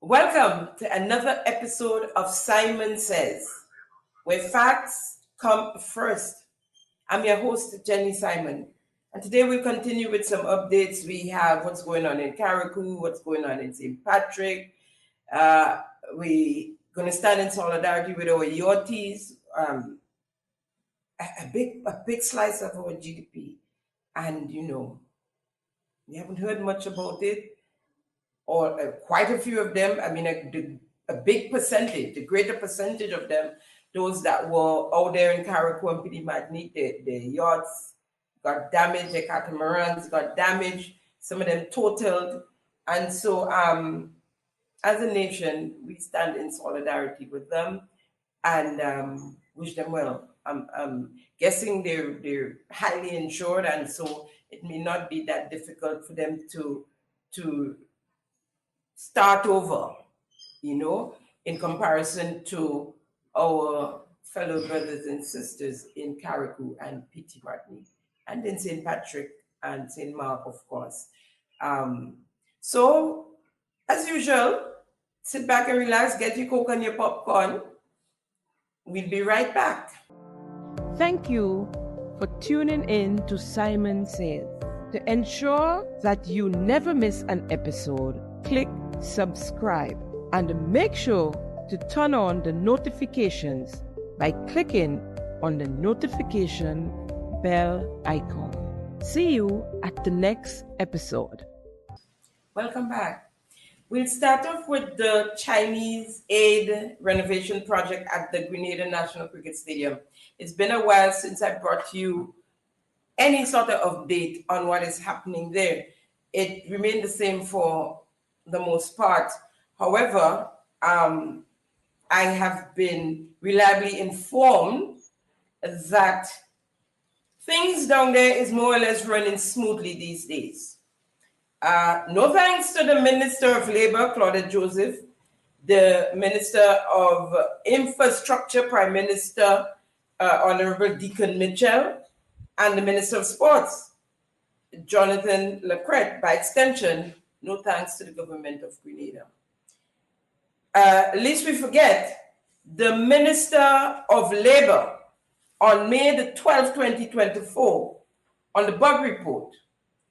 Welcome to another episode of Simon Says, where facts come first. I'm your host, Jenny Simon, and today we'll continue with some updates. We have what's going on in Carriacou, what's going on in St. Patrick. We're going to stand in solidarity with our Yorties, a big slice of our GDP. And, we haven't heard much about it, or quite a few of them. I mean, a big percentage, the greater percentage of them, those that were out there in Carriacou and Petite Martinique, the yachts got damaged, the catamarans got damaged, some of them totaled. And so as a nation, we stand in solidarity with them and wish them well. I'm guessing they're highly insured, and so it may not be that difficult for them to start over, in comparison to our fellow brothers and sisters in Carriacou and Petite Martinique, and in St. Patrick and St. Mark, of course. So, as usual, sit back and relax, get your Coke and your popcorn. We'll be right back. Thank you for tuning in to Simon Says. To ensure that you never miss an episode, click subscribe and make sure to turn on the notifications by clicking on the notification bell icon. See you at the next episode. Welcome back. We'll start off with the Chinese aid renovation project at the Grenada National Cricket Stadium. It's been a while since I brought you any sort of update on what is happening there. It remained the same for the most part. However, I have been reliably informed that things down there is more or less running smoothly these days. No thanks to the Minister of Labor, Claudette Joseph, the Minister of Infrastructure, Prime Minister Honorable Deacon Mitchell, and the Minister of Sports, Jonathan Lacrette. By extension, no thanks to the government of Grenada. Lest we forget, the Minister of Labor on May the 12th, 2024, on the Bug Report,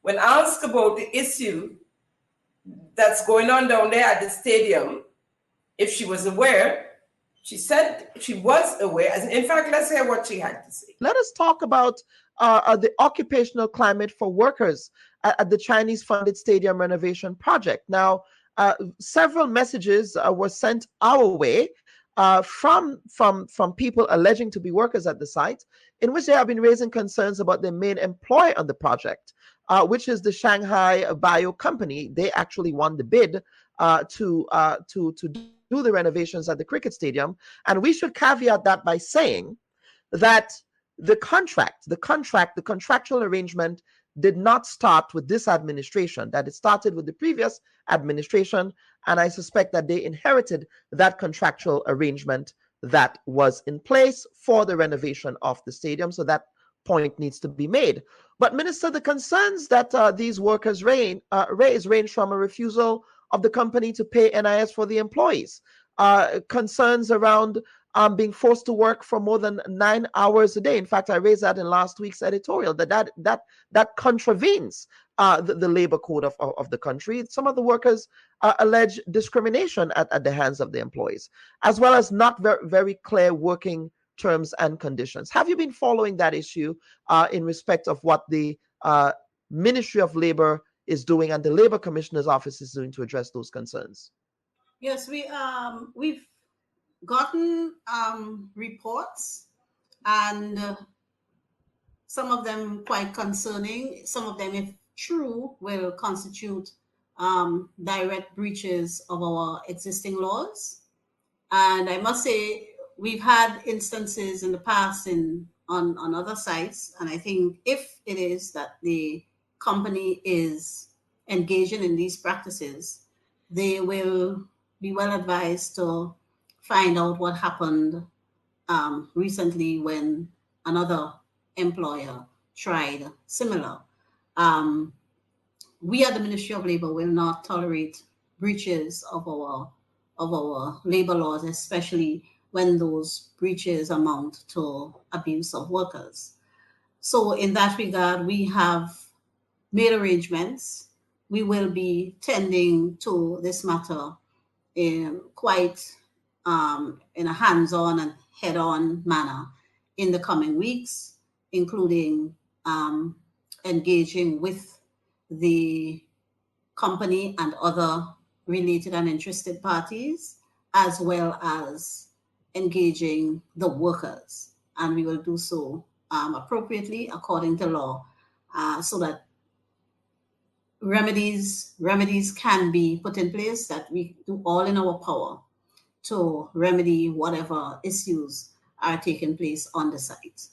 when asked about the issue that's going on down there at the stadium, if she was aware, she said she was aware. In fact, let's hear what she had to say. Let us talk about the occupational climate for workers at the Chinese-funded stadium renovation project. Now, several messages were sent our way from people alleging to be workers at the site, in which they have been raising concerns about their main employer on the project, which is the Shanghai Bio Company. They actually won the bid to do the renovations at the cricket stadium. And we should caveat that by saying that the contractual arrangement did not start with this administration, that it started with the previous administration, and I suspect that they inherited that contractual arrangement that was in place for the renovation of the stadium. So that point needs to be made. But Minister, the concerns that these workers raise range from a refusal of the company to pay NIS for the employees, concerns around being forced to work for more than 9 hours a day. In fact, I raised that in last week's editorial, that contravenes the labor code of the country. Some of the workers allege discrimination at the hands of the employees, as well as not very clear working terms and conditions. Have you been following that issue in respect of what the Ministry of Labor is doing and the Labor Commissioner's Office is doing to address those concerns? Yes, we've gotten reports, and some of them quite concerning. Some of them, if true, will constitute direct breaches of our existing laws. And I must say, we've had instances in the past on other sites, and I think if it is that the company is engaging in these practices, they will be well advised to find out what happened recently when another employer tried similar. We at the Ministry of Labor will not tolerate breaches of our of our labor laws, especially when those breaches amount to abuse of workers. So in that regard, we have made arrangements. We will be tending to this matter in quite in a hands-on and head-on manner in the coming weeks, including engaging with the company and other related and interested parties, as well as engaging the workers. And we will do so appropriately according to law, so that remedies can be put in place, that we do all in our power to remedy whatever issues are taking place on the site.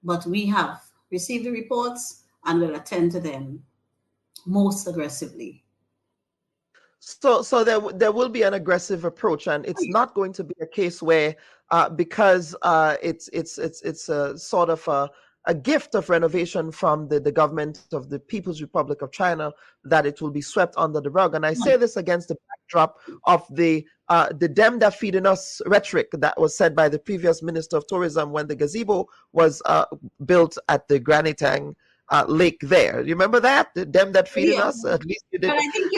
But we have received the reports and will attend to them most aggressively. So there will be an aggressive approach, and it's not going to be a case where because it's a sort of a gift of renovation from the government of the People's Republic of China, that it will be swept under the rug. And I say this against the backdrop of the them that feeding us rhetoric that was said by the previous Minister of Tourism when the gazebo was built at the Granitang lake there. You remember that? The them that feeding us? At least you did. But I think,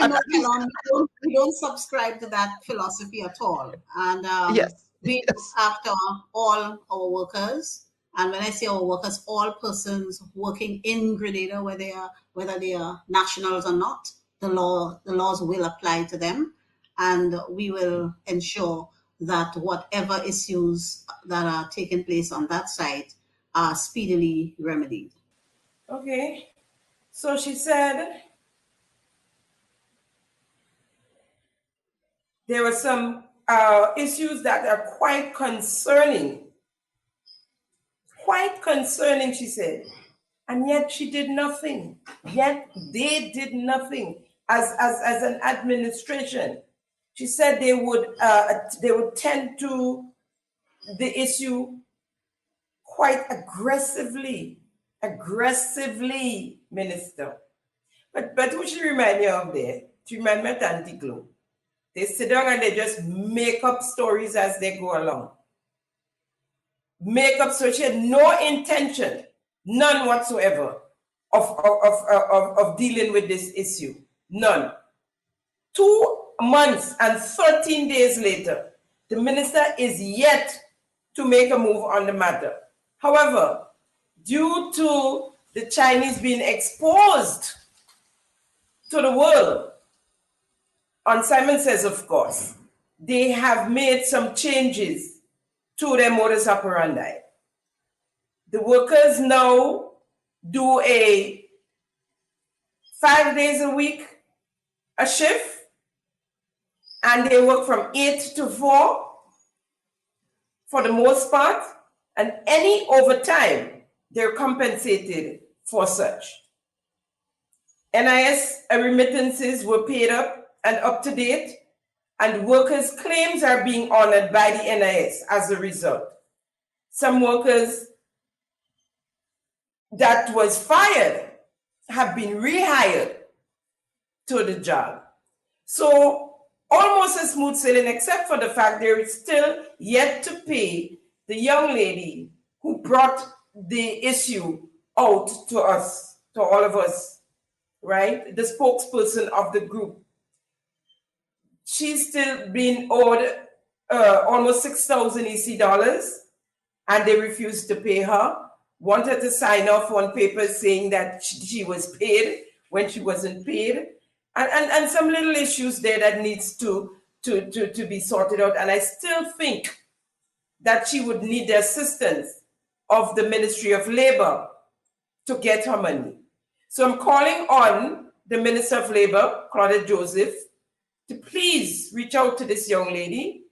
we don't subscribe to that philosophy at all. And Yes. we look after all our workers. And when I say our workers, all persons working in Grenada, whether they are nationals or not, the laws will apply to them. And we will ensure that whatever issues that are taking place on that site are speedily remedied. Okay. So she said there were some issues that are quite concerning. Quite concerning, she said. And yet she did nothing. Yet they did nothing as an administration. She said they would tend to the issue quite aggressively, Minister. But who she remind me of there? She remind me of Antiglo. They sit down and they just make up stories as they go along. Make up stories. She had no intention, none whatsoever, of dealing with this issue. None. 2 months and 13 days later, the minister is yet to make a move on the matter. However, due to the Chinese being exposed to the world, on Simon Says, of course, they have made some changes to their modus operandi. The workers now do a 5 days a week, a shift, and they work from 8 to 4 for the most part, and any overtime, they're compensated for such. NIS remittances were paid up and up to date, and workers' claims are being honored by the NIS as a result. Some workers that was fired have been rehired to the job. So almost a smooth sailing, except for the fact there is still yet to pay the young lady who brought the issue out to us, to all of us, right? The spokesperson of the group. She's still being owed almost 6,000 EC dollars, and they refused to pay her. Wanted to sign off on papers saying that she was paid when she wasn't paid. And some little issues there that needs to be sorted out. And I still think that she would need the assistance of the Ministry of Labor to get her money. So I'm calling on the Minister of Labor, Claudette Joseph, to please reach out to this young lady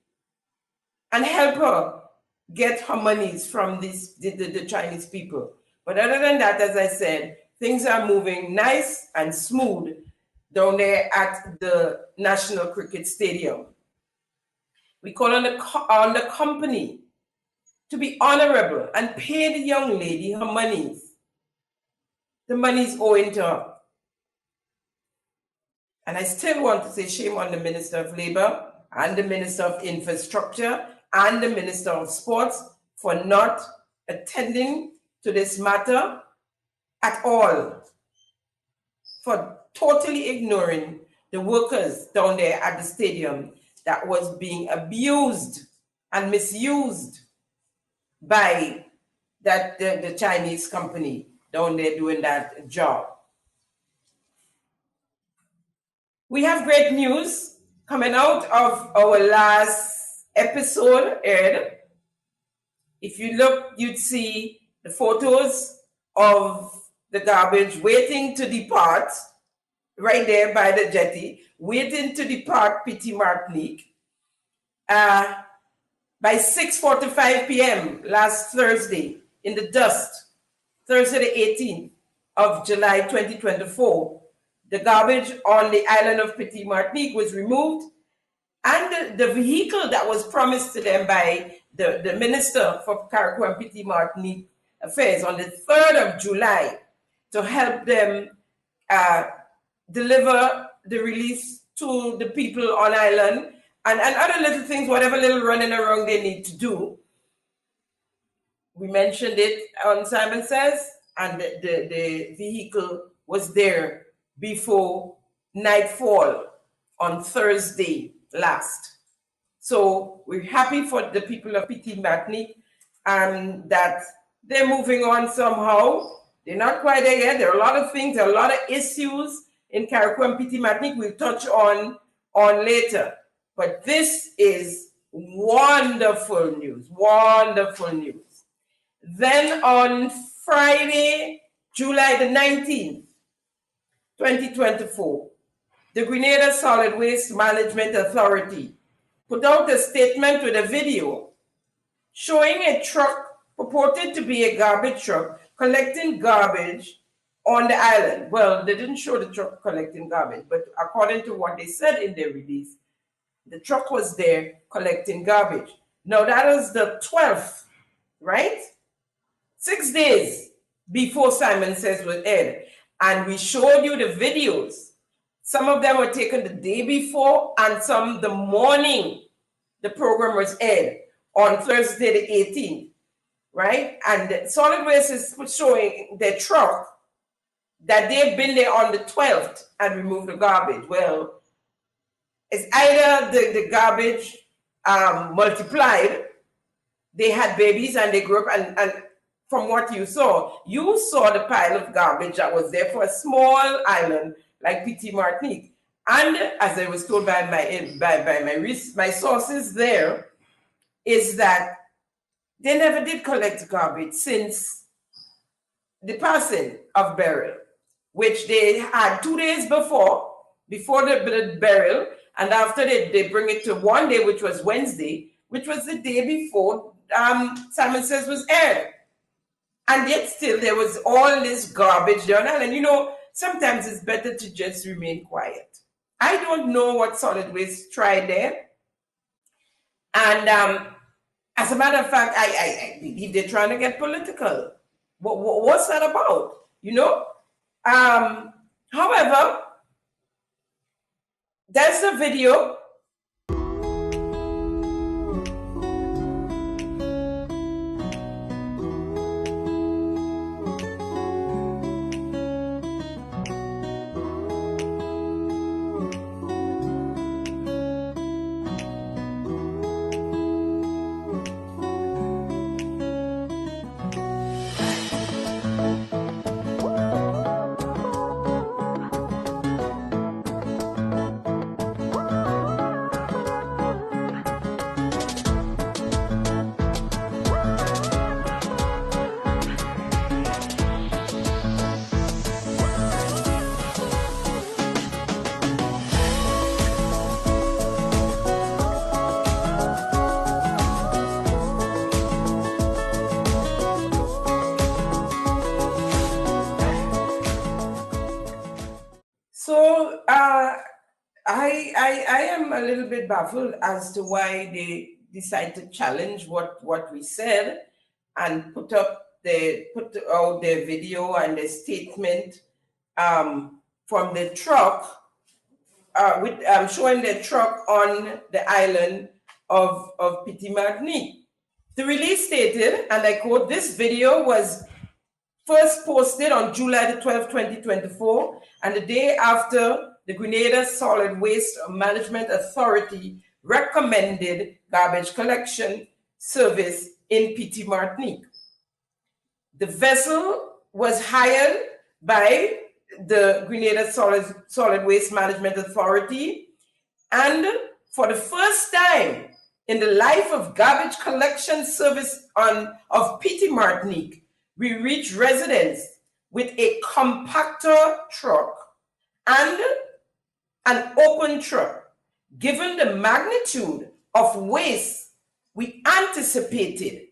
and help her get her monies from the Chinese people. But other than that, as I said, things are moving nice and smooth down there at the National Cricket Stadium. We call on the company to be honorable and pay the young lady her monies. The money is owing to her. And I still want to say shame on the Minister of Labor and the Minister of Infrastructure and the Minister of Sports for not attending to this matter at all, for totally ignoring the workers down there at the stadium that was being abused and misused by the Chinese company down there doing that job. We have great news coming out of our last episode aired. If you look, you'd see the photos of the garbage waiting to depart right there by the jetty, waiting to depart Petite Martinique. By 6:45 p.m. last Thursday, in the dust, Thursday the 18th of July 2024, the garbage on the island of Petite Martinique was removed, and the vehicle that was promised to them by the Minister for Carriacou and Petite Martinique Affairs on the 3rd of July to help them deliver the release to the people on island and other little things, whatever little running around they need to do. We mentioned it on Simon Says, and the vehicle was there before nightfall on Thursday last. So we're happy for the people of Petite Martinique that they're moving on somehow. They're not quite there yet. There are a lot of things, there are a lot of issues in Carriacou and Petite Martinique we'll touch on later. But this is wonderful news, wonderful news. Then on Friday, July the 19th, 2024, the Grenada Solid Waste Management Authority put out a statement with a video showing a truck purported to be a garbage truck collecting garbage on the island. Well, they didn't show the truck collecting garbage, but according to what they said in their release, the truck was there collecting garbage. Now, that was the 12th, right? 6 days before Simon Says was aired. And we showed you the videos. Some of them were taken the day before, and some the morning the program was aired on Thursday the 18th, right? And Solid Waste is showing their truck that they've been there on the 12th and removed the garbage. Well, it's either the garbage multiplied, they had babies and they grew up, and from what you saw the pile of garbage that was there for a small island like Petite Martinique. And as I was told by my sources there, is that they never did collect garbage since the passing of Beryl, which they had 2 days before the burial, and after they bring it to one day, which was Wednesday, which was the day before Simon Says was aired. And yet still there was all this garbage there on island. You know, sometimes it's better to just remain quiet. I don't know what Solid Waste tried there. And as a matter of fact, I believe they're trying to get political. What's that about? You know? However, there's a video. So I am a little bit baffled as to why they decide to challenge what we said and put out their video and their statement from the truck showing their truck on the island of Petite Martinique. The release stated, and I quote, "This video was first posted on July the 12th, 2024, and the day after the Grenada Solid Waste Management Authority recommended garbage collection service in Petite Martinique. The vessel was hired by the Grenada Solid Waste Management Authority, and for the first time in the life of garbage collection service of Petite Martinique, we reached residents with a compactor truck and an open truck. Given the magnitude of waste we anticipated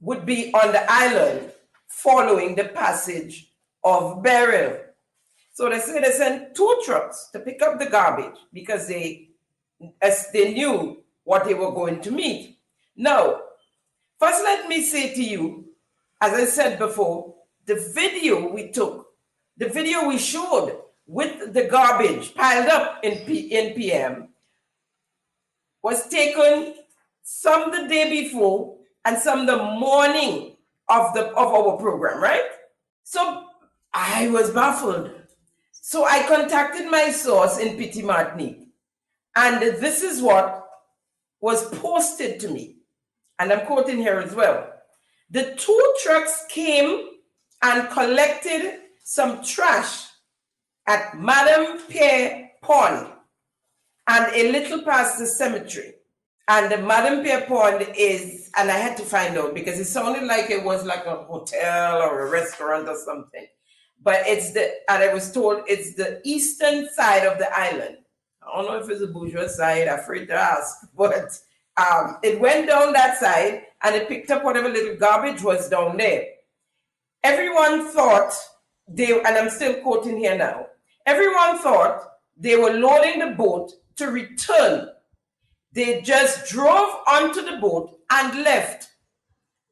would be on the island following the passage of Beryl." So they say they sent 2 trucks to pick up the garbage because they knew what they were going to meet. Now, first let me say to you, as I said before, the video we showed with the garbage piled up in PM was taken some the day before and some the morning of our program, right? So I was baffled. So I contacted my source in Petite Martinique, and this is what was posted to me. And I'm quoting here as well. "The 2 trucks came and collected some trash at Madame Pierre Pond and a little past the cemetery." And the Madame Pierre Pond is, and I had to find out because it sounded like it was like a hotel or a restaurant or something. But and I was told it's the eastern side of the island. I don't know if it's a bourgeois side, I'm afraid to ask, but it went down that side and it picked up whatever little garbage was down there. Everyone thought and I'm still quoting here now, everyone thought they were loading the boat to return. They just drove onto the boat and left.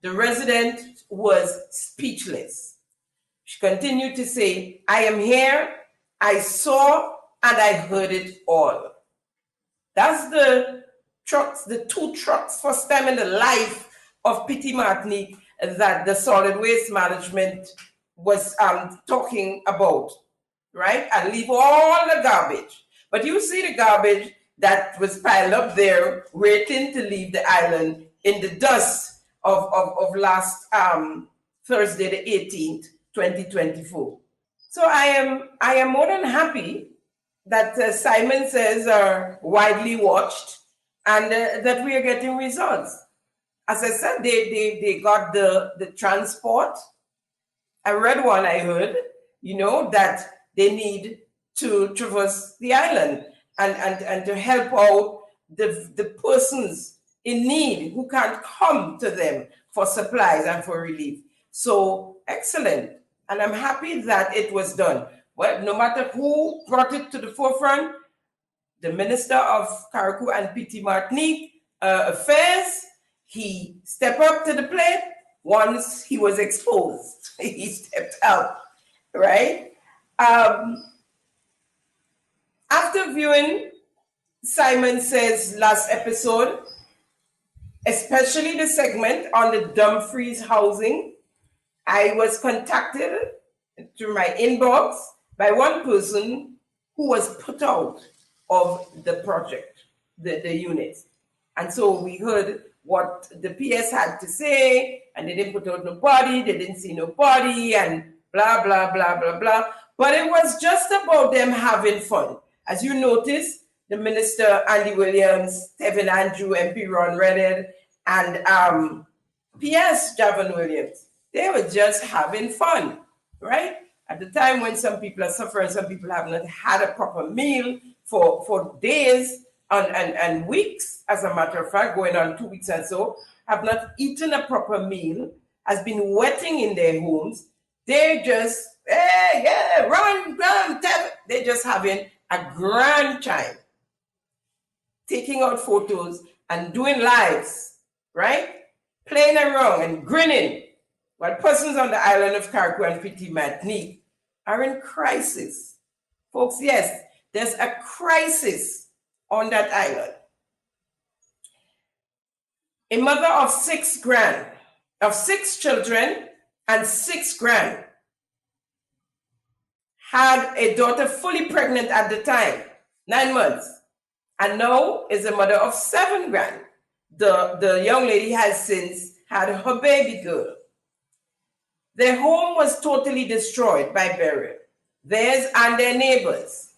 The resident was speechless. She continued to say, "I am here, I saw, and I heard it all." That's the trucks, the 2 trucks, first time in the life of Petite Martinique that the solid waste management was talking about, right? And leave all the garbage. But you see the garbage that was piled up there, waiting to leave the island in the dust of last Thursday, the 18th, 2024. So I am more than happy that Simon Says are widely watched and that we are getting results. As I said, they got the transport. I read one, I heard, that they need to traverse the island and to help out the persons in need who can't come to them for supplies and for relief. So excellent. And I'm happy that it was done. Well, no matter who brought it to the forefront, the Minister of Carriacou and Petite Martinique Affairs, he stepped up to the plate once he was exposed. He stepped up, right? After viewing Simon Says last episode, especially the segment on the Dumfries housing, I was contacted through my inbox by one person who was put out of the project, the units. And so we heard what the PS had to say, and they didn't put out nobody, they didn't see nobody, and blah, blah, blah, blah, blah. But it was just about them having fun. As you notice, the Minister, Andy Williams, Tevin Andrew, MP Ron Redded, and PS Javon Williams, they were just having fun, right? At the time when some people are suffering, some people have not had a proper meal for days and weeks, as a matter of fact, going on 2 weeks and so, have not eaten a proper meal, has been wetting in their homes. They're just, hey, yeah, run, Tevin. They're just having a grand time, taking out photos and doing lives, right? Playing around and grinning, while persons on the island of Carriacou and Petite Martinique are in crisis. Folks, yes, There's a crisis on that island. A mother of 6 children and 6 grand, had a daughter fully pregnant at the time, 9 months, and now is a mother of 7 grand. The young lady has since had her baby girl. Their home was totally destroyed by Beryl, theirs and their neighbors.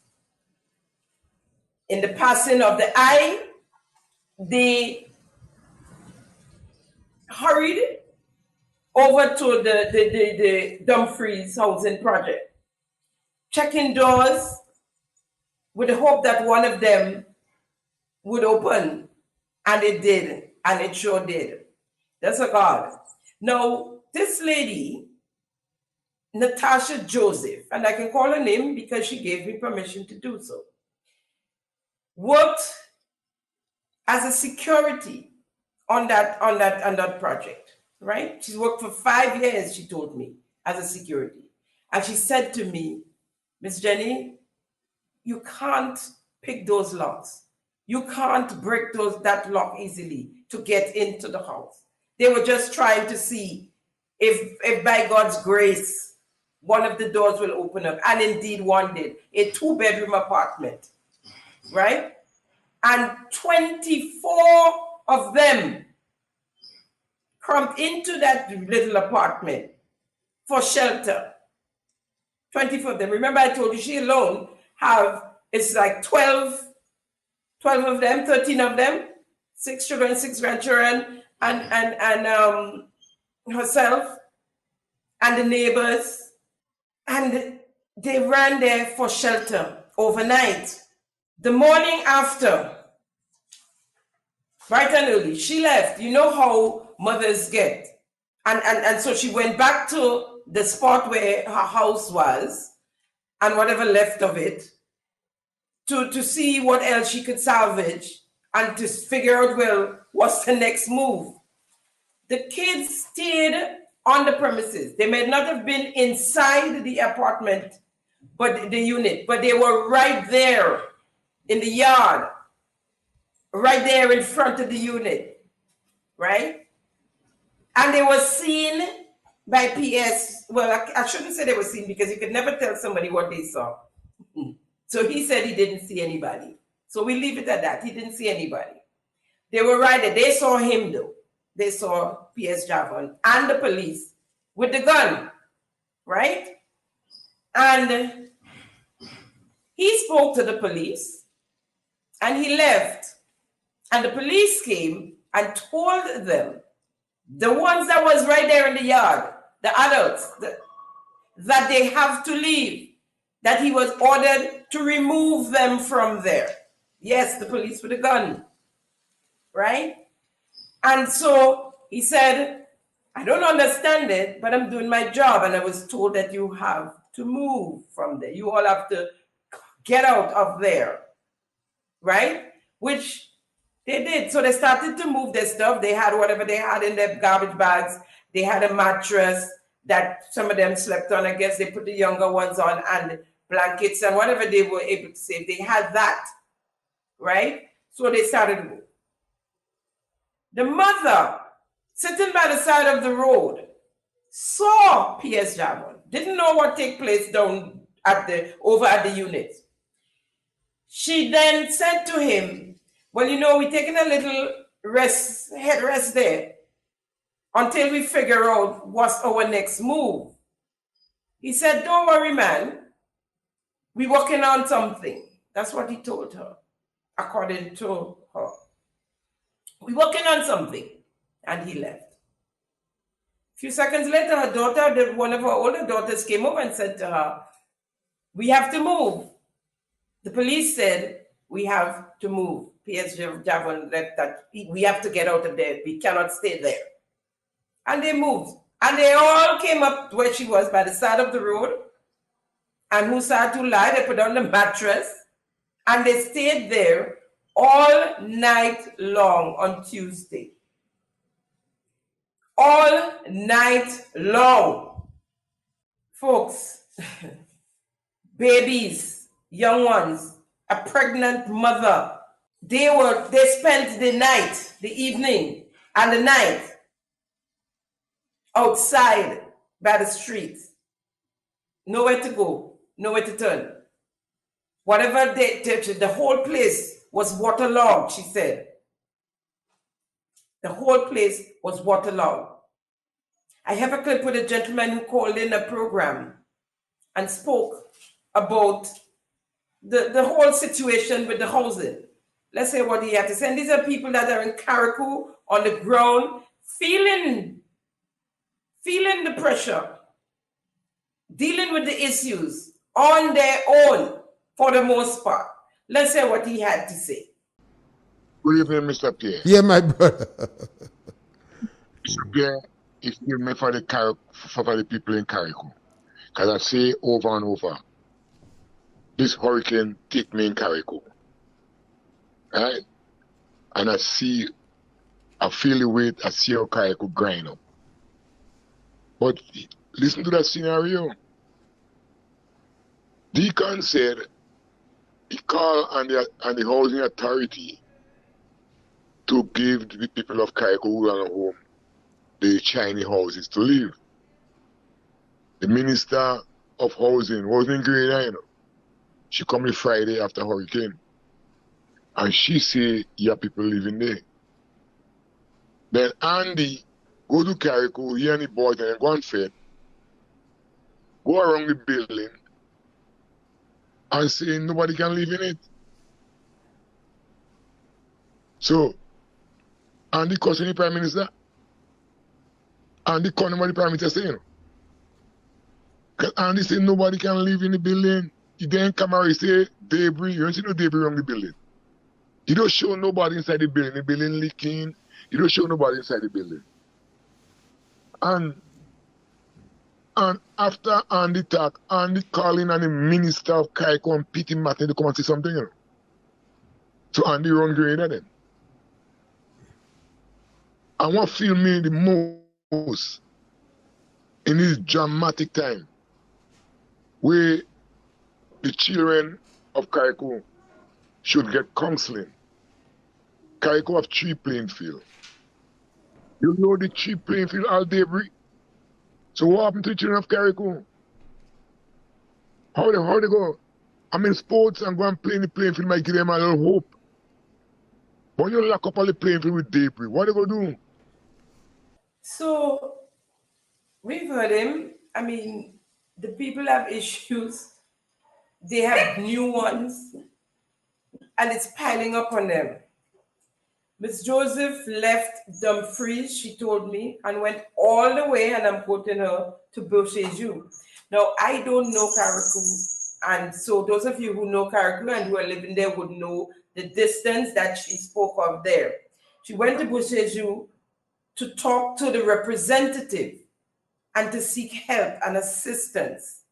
In the passing of the eye, they hurried over to the Dumfries housing project, checking doors with the hope that one of them would open, and it did, and it sure did. That's a God. Now, this lady, Natasha Joseph, and I can call her name because she gave me permission to do so, worked as a security on that project, right? She's worked for 5 years, she told me, as a security. And she said to me, Miss Jenny, you can't pick those locks. You can't break that lock easily to get into the house. They were just trying to see if by God's grace, one of the doors will open up. And indeed one did. A 2-bedroom apartment, right? And 24 of them crammed into that little apartment for shelter. 24 of them. Remember I told you she alone it's like 12 of them, 13 of them, 6 children, 6 grandchildren, and herself and the neighbors. And they ran there for shelter overnight. The morning after, bright and early, she left. You know how mothers get. And so she went back to the spot where her house was and whatever left of it to see what else she could salvage and to figure out, well, what's the next move. The kids stayed on the premises. They may not have been inside the apartment, but the unit, but they were right there in the yard, right there in front of the unit, right? And they were seen by PS. Well, I shouldn't say they were seen because you could never tell somebody what they saw. So he said he didn't see anybody. So we leave it at that. He didn't see anybody. They were right there. They saw him though. They saw PS Javon and the police with the gun, right? And he spoke to the police and he left. And the police came and told them, the ones that was right there in the yard, the adults, that they have to leave, that he was ordered to remove them from there. Yes, the police with a gun, right? And so he said, I don't understand it, but I'm doing my job. And I was told that you have to move from there. You all have to get out of there, right? Which they did. So they started to move their stuff. They had whatever they had in their garbage bags. They had a mattress that some of them slept on. I guess they put the younger ones on, and blankets and whatever they were able to save. They had that, right? So they started to move. The mother, sitting by the side of the road, saw P.S. Javon, didn't know what took place down over at the unit. She then said to him, well, you know, we're taking a little head rest there until we figure out what's our next move. He said, don't worry, man. We're working on something. That's what he told her, according to her. We're working on something. And he left. A few seconds later, her daughter, one of her older daughters, came over and said to her, we have to move. The police said, we have to move. P.S. Javon left that. We have to get out of there. We cannot stay there. And they moved. And they all came up where she was by the side of the road. And who started to lie? They put on the mattress. And they stayed there all night long on Tuesday. All night long. Folks, babies, young ones, a pregnant mother. They spent the evening and the night outside by the street. Nowhere to go, nowhere to turn. Whatever they touched, the whole place was waterlogged, she said. The whole place was waterlogged. I have a clip with a gentleman who called in a program and spoke about the whole situation with the housing. Let's say what he had to say. And these are people that are in Carriacou on the ground, feeling the pressure, dealing with the issues on their own for the most part. Let's say what he had to say. Good evening, Mr. Pierre. Yeah, my brother. Mr. Pierre, it's me for the people in Carriacou. Because I say over and over, this hurricane take me in Carriacou. Right? And I feel the weight, I see how Carriacou grind up. But listen to that scenario. Deacon said he called on the housing authority to give the people of Carriacou who are at home the Chinese houses to live. The Minister of Housing was in Grenada, you know. She come on Friday after hurricane. And she say, yeah, people living there. Then Andy go to Carriacou, he and the boys and go and fed, go around the building and say nobody can live in it. So, Andy questioned the Prime Minister. Andy called the Prime Minister saying, you know. Because Andy said nobody can live in the building. He then come out and say debris. You don't see no debris around the building. You don't show nobody inside the building leaking. You don't show nobody inside the building. And after Andy talk, Andy calling on the Minister of Carriacou and Petite Martinique to come and say something. You know? So Andy run Grenada then. And what feel me the most in this dramatic time where the children of Carriacou should get counseling. Carriacou have 3 playing fields. You know the 3 playing field all debris. So what happened to the children of Carriacou? How they go? I'm in sports and go and play in the playing field might give them a little hope. But when you lock up all the playing field with debris, what are they going to do? So we've heard him. I mean, the people have issues. They have new ones. And it's piling up on them. Miss Joseph left Dumfries, she told me, and went all the way, and I'm quoting her, to Beauchéjou. Now, I don't know Carriacou, and so those of you who know Carriacou and who are living there would know the distance that she spoke of there. She went to Beauchéjou to talk to the representative and to seek help and assistance.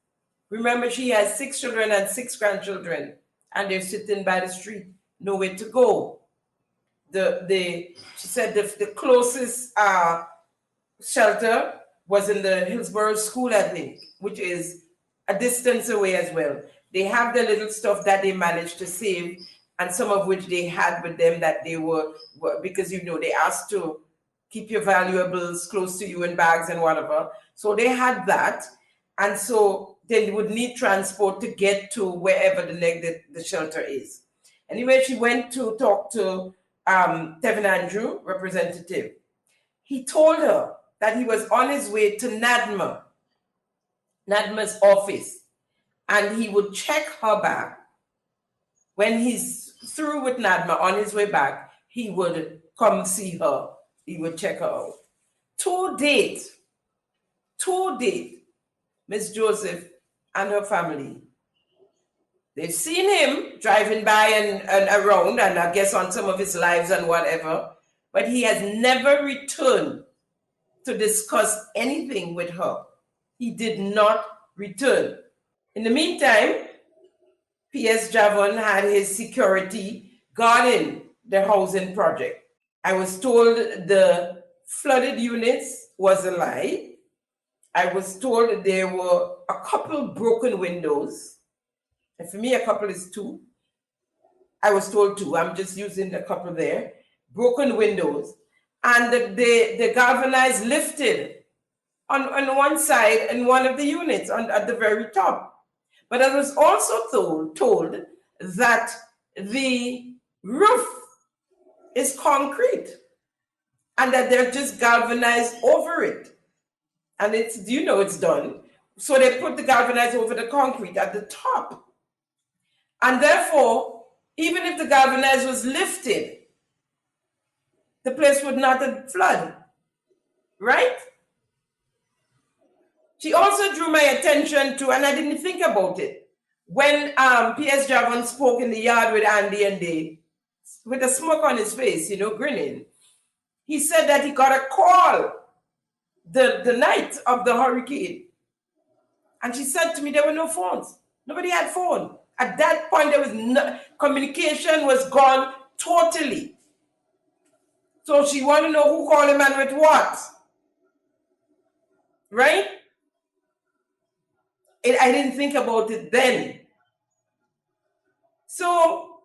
Remember, she has 6 children and 6 grandchildren, and they're sitting by the street, nowhere to go. She said the closest shelter was in the Hillsborough School, I think, which is a distance away as well. They have the little stuff that they managed to save, and some of which they had with them that they were because, you know, they asked to keep your valuables close to you in bags and whatever. So they had that. And so they would need transport to get to wherever the shelter is. Anyway, she went to talk to Tevin Andrew, representative. He told her that he was on his way to NADMA's office, and he would check her back. When he's through with NADMA on his way back, he would come see her. He would check her out. To date, Miss Joseph and her family, they've seen him driving by and around, and I guess on some of his lives and whatever, but he has never returned to discuss anything with her. He did not return. In the meantime, P.S. Javon had his security guarding the housing project. I was told the flooded units was a lie. I was told that there were a couple broken windows. And for me, a couple is 2. I was told two. I'm just using a couple there. Broken windows. And the galvanized lifted on one side in one of the units at the very top. But I was also told that the roof is concrete and that they're just galvanized over it. And it's done. So they put the galvanized over the concrete at the top. And therefore, even if the galvanized was lifted, the place would not have flooded, right? She also drew my attention to, and I didn't think about it, when P.S. Javon spoke in the yard with Andy and Dave, with a smoke on his face, grinning. He said that he got a call the night of the hurricane. And she said to me, there were no phones. Nobody had phone. At that point, there was communication was gone totally. So she wanted to know who called him and with what. Right? I didn't think about it then. So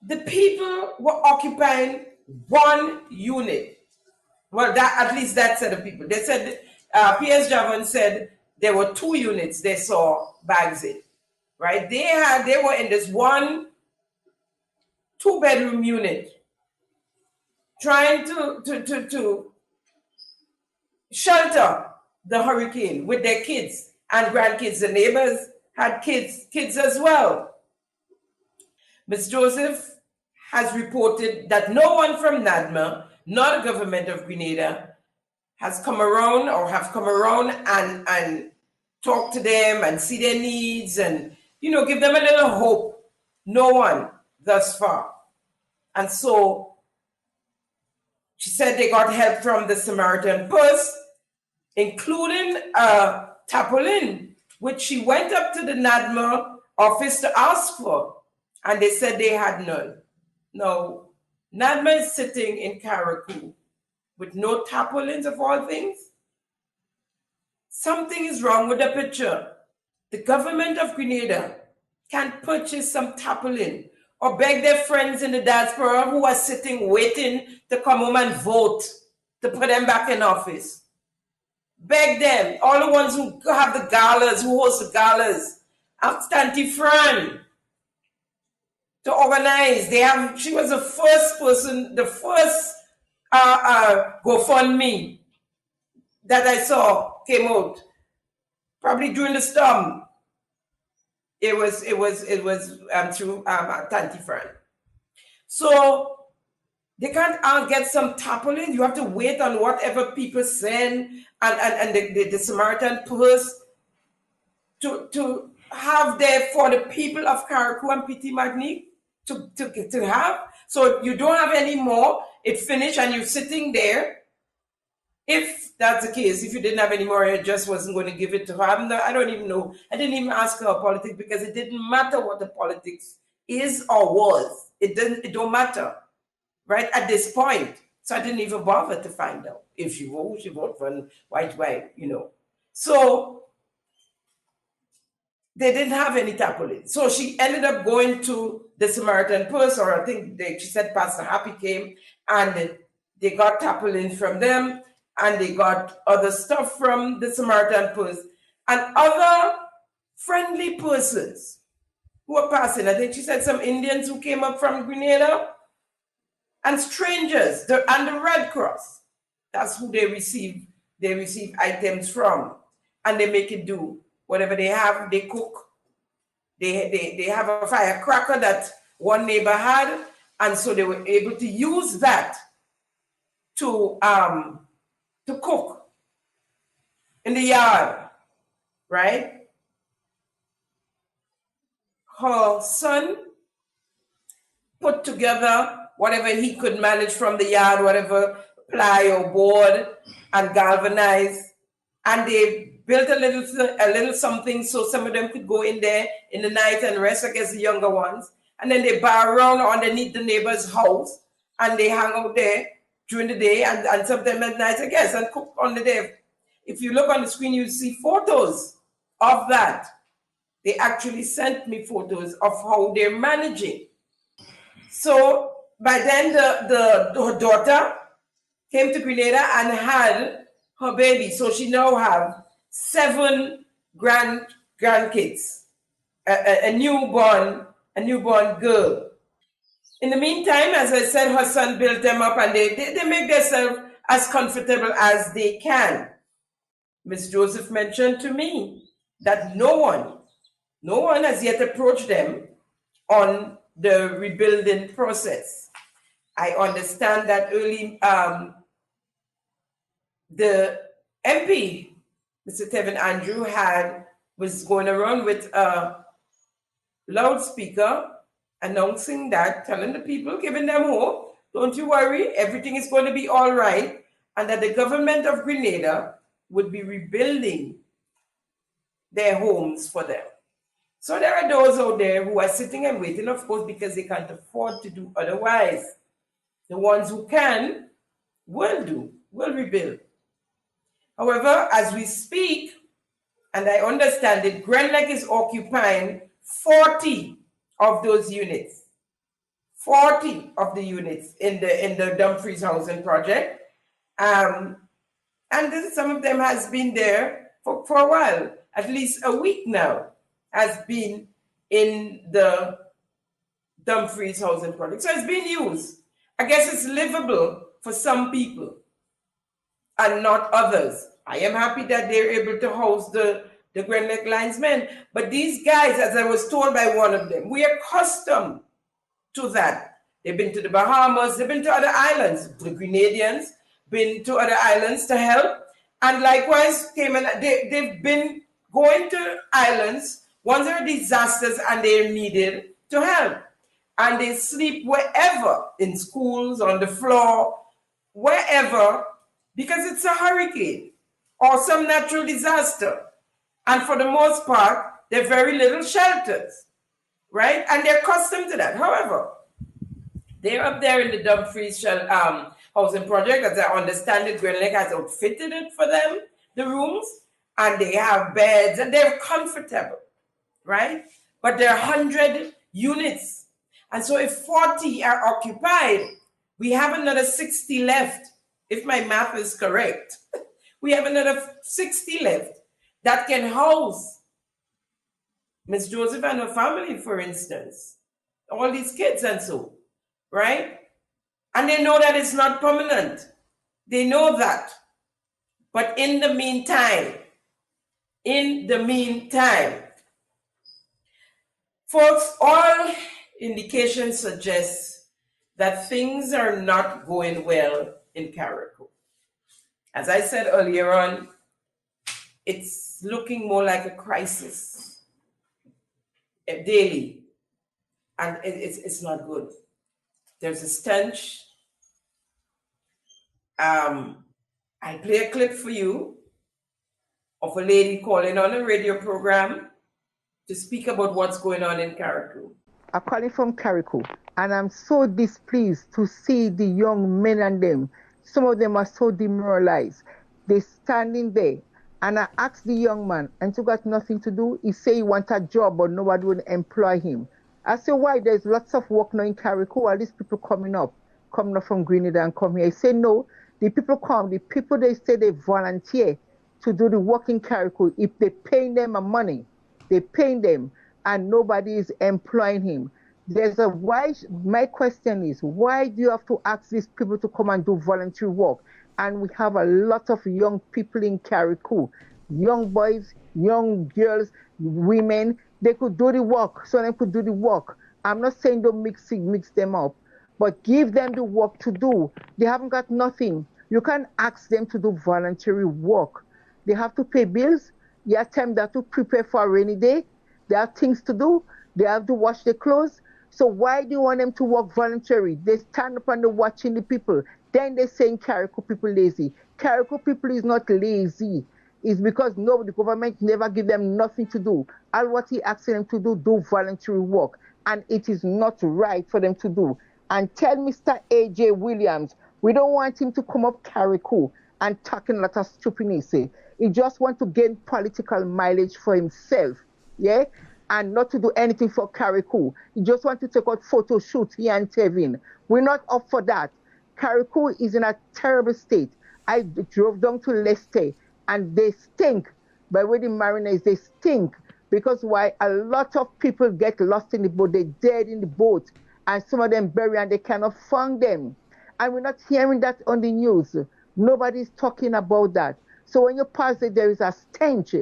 the people were occupying one unit. Well, at least that set of people. They said, P.S. Javon said there were 2 units they saw bags in, right? They were in this one 2-bedroom unit trying to shelter the hurricane with their kids and grandkids. The neighbors had kids as well. Ms. Joseph has reported that no one from NADMA, nor the government of Grenada, has come around or have come around and talk to them and see their needs and, give them a little hope. No one thus far. And so she said they got help from the Samaritan Purse, including a tarpaulin, which she went up to the NADMA office to ask for, and they said they had none. Now, NADMA is sitting in Carriacou with no tarpaulins of all things. Something is wrong with the picture. The government of Grenada can purchase some tarpaulin or beg their friends in the diaspora who are sitting waiting to come home and vote to put them back in office. Beg them, all the ones who have the galas, who host the galas. Ask Auntie Fran to organize. She was the first person, the first GoFundMe that I saw came out, probably during the storm. It was through Auntie Fran. So they can't get some tarpaulin. You have to wait on whatever people send and the Samaritan Purse to have there for the people of Carriacou and Petite Martinique to have. So you don't have any more. It finished and you're sitting there. If that's the case, if you didn't have any more, I just wasn't going to give it to her. I don't even know. I didn't even ask her politics because it didn't matter what the politics is or was. It don't matter, right, at this point. So I didn't even bother to find out if she voted for white, So they didn't have any tarpaulin. So she ended up going to the Samaritan Purse, or I think she said Pastor Happy came, and they got tarpaulin from them, and they got other stuff from the Samaritan Purse, and other friendly persons who were passing. I think she said some Indians who came up from Grenada, and strangers, and the Red Cross. That's who they receive items from, and they make it do. Whatever they have, they cook. They have a firecracker that one neighbor had, and so they were able to use that to cook in the yard, right? Her son put together whatever he could manage from the yard, whatever ply or board, and galvanize, and they built a little something so some of them could go in there in the night and rest, I guess the younger ones, and then they bar around underneath the neighbor's house, and they hang out there during the day and sometimes at night, I guess, and cook on the day. If you look on the screen, you see photos of that. They actually sent me photos of how they're managing. So by then, her daughter came to Grenada and had her baby. So she now have 7 grandkids, a newborn girl. In the meantime, as I said, her son built them up and they make themselves as comfortable as they can. Miss Joseph mentioned to me that no one has yet approached them on the rebuilding process. I understand that early the MP, Mr. Tevin Andrew, was going around with a loudspeaker announcing that, telling the people, giving them hope, don't you worry, everything is going to be all right, and that the government of Grenada would be rebuilding their homes for them. So there are those out there who are sitting and waiting, of course, because they can't afford to do otherwise. The ones who can will rebuild. However, as we speak, and I understand it, Grenlec is occupying 40 of those units. 40 of the units in the Dumfries housing project. And some of them has been there for a while, at least a week now, has been in the Dumfries housing project. So it's been used. I guess it's livable for some people and not others. I am happy that they're able to house the Grenlec linesmen. But these guys, as I was told by one of them, we are accustomed to that. They've been to the Bahamas, they've been to other islands. The Grenadians been to other islands to help. And likewise, they've been going to islands once there are disasters and they're needed to help. And they sleep wherever, in schools, on the floor, wherever, because it's a hurricane or some natural disaster. And for the most part, they're very little shelters, right? And they're accustomed to that. However, they're up there in the Dumfries housing project. As I understand it, Grenlec has outfitted it for them, the rooms, and they have beds, and they're comfortable, right? But there are 100 units. And so if 40 are occupied, we have another 60 left, if my math is correct. We have another 60 left that can house Miss Joseph and her family, for instance, all these kids and so, right? And they know that it's not permanent. They know that. But in the meantime, folks, all indications suggest that things are not going well in Carriacou. As I said earlier on, it's looking more like a crisis daily, and it's not good. There's a stench. I'll play a clip for you of a lady calling on a radio program to speak about what's going on in Carriacou. I'm calling from Carriacou, and I'm so displeased to see the young men and them. Some of them are so demoralized. They're standing there, and I asked the young man, and he got nothing to do. He said he wants a job, but nobody would employ him. I said, why? There's lots of work now in Carriacou. Are these people coming up from Grenada and come here? He said, no, the people come. The people, they say they volunteer to do the work in Carriacou. If they pay them money, they pay them, and nobody is employing him. My question is, why do you have to ask these people to come and do voluntary work? And we have a lot of young people in Carriacou, young boys, young girls, women. They could do the work, so they could do the work. I'm not saying don't mix them up, but give them the work to do. They haven't got nothing. You can't ask them to do voluntary work. They have to pay bills. They have time they have to prepare for a rainy day. They have things to do. They have to wash their clothes. So why do you want them to work voluntary? They stand up and they're watching the people. Then they're saying Carriacou people lazy. Carriacou people is not lazy. It's because the government never give them nothing to do. All what he asking them to do voluntary work. And it is not right for them to do. And tell Mr. A.J. Williams, we don't want him to come up Carriacou and talking a lot of stupidness. He just want to gain political mileage for himself. Yeah? and not to do anything for Carriacou. You just want to take out photo shoot here and Tevin. We're not up for that. Carriacou is in a terrible state. I drove down to Leicester and they stink. By the way, the mariners, they stink. Because why? A lot of people get lost in the boat. They're dead in the boat. And some of them buried and they cannot find them. And we're not hearing that on the news. Nobody's talking about that. So when you pass it, there is a stench.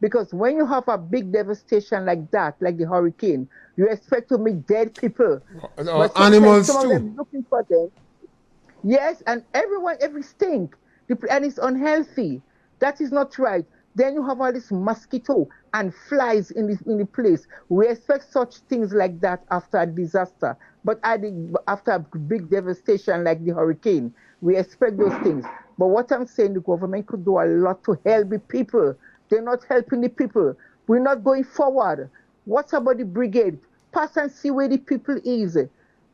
Because when you have a big devastation like that, like the hurricane, you expect to meet dead people. But Animals some too. of them looking for them. Yes, and every stink. And it's unhealthy. That is not right. Then you have all this mosquito and flies in the place. We expect such things like that after a disaster. But after a big devastation like the hurricane, we expect those things. But what I'm saying, the government could do a lot to help the people. They're not helping the people. We're not going forward. What about the brigade? Pass and see where the people is.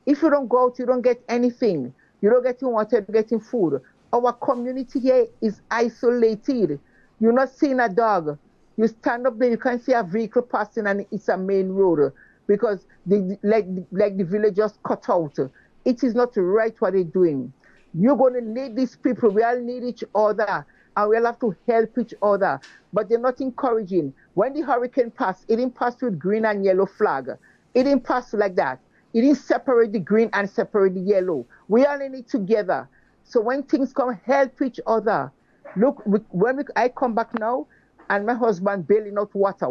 If you don't go out, you don't get anything. You don't get water, you're getting food. Our community here is isolated. You're not seeing a dog. You stand up there, you can't see a vehicle passing and it's a main road because like the village just cut out. It is not right what they're doing. You're going to need these people. We all need each other and we'll have to help each other. But they're not encouraging. When the hurricane passed, it didn't pass with green and yellow flag. It didn't pass like that. It didn't separate the green and separate the yellow. We all in it together. So when things come, help each other. Look, I come back now, and my husband bailing out water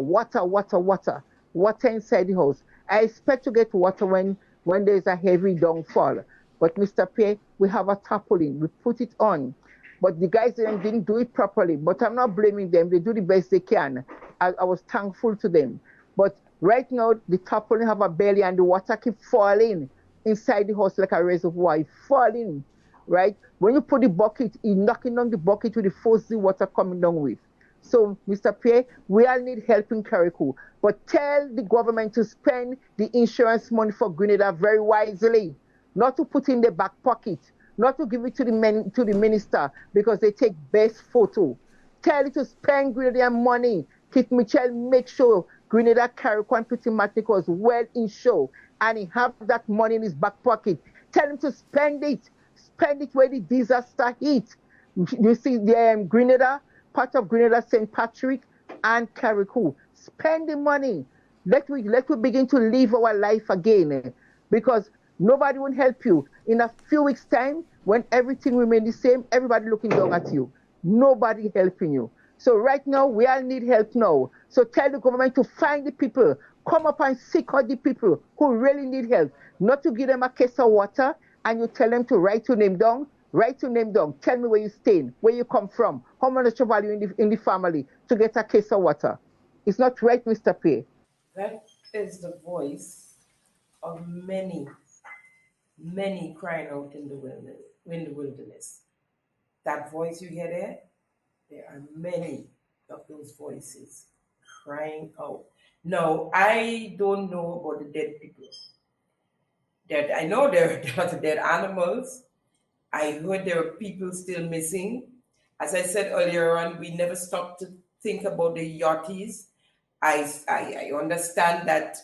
inside the house. I expect to get water when there's a heavy downfall. But Mr. P, we have a tarpaulin. We put it on. But the guys didn't do it properly. But I'm not blaming them. They do the best they can. I was thankful to them. But right now, the tarpaulin have a belly and the water keep falling inside the house like a reservoir. It's falling, right? When you put the bucket, you're knocking down the bucket with the force the water coming down with. So, Mr. Pierre, we all need help in Carriacou. But tell the government to spend the insurance money for Grenada very wisely. Not to put in the back pocket. Not to give it to the minister because they take best photo. Tell it to spend Grenada money. Kit Mitchell make sure Grenada, Carriacou and Petite Martinique was well insured. And he have that money in his back pocket. Tell him to spend it. Spend it where the disaster hit. You see the Grenada, part of Grenada, St. Patrick and Carriacou. Spend the money. Let we begin to live our life again. Because nobody will help you. In a few weeks' time, when everything remains the same, everybody looking down at you. Nobody helping you. So right now, we all need help now. So tell the government to find the people. Come up and seek out the people who really need help. Not to give them a case of water and you tell them to write your name down. Write your name down. Tell me where you stay, where you come from, how much value in the family to get a case of water. It's not right, Mr. P. That is the voice of many crying out in the wilderness. That voice you hear there are many of those voices crying out. No, I don't know about the dead people. I know there are lots of dead animals. I heard there are people still missing. As I said earlier on, we never stop to think about the yachties. I understand that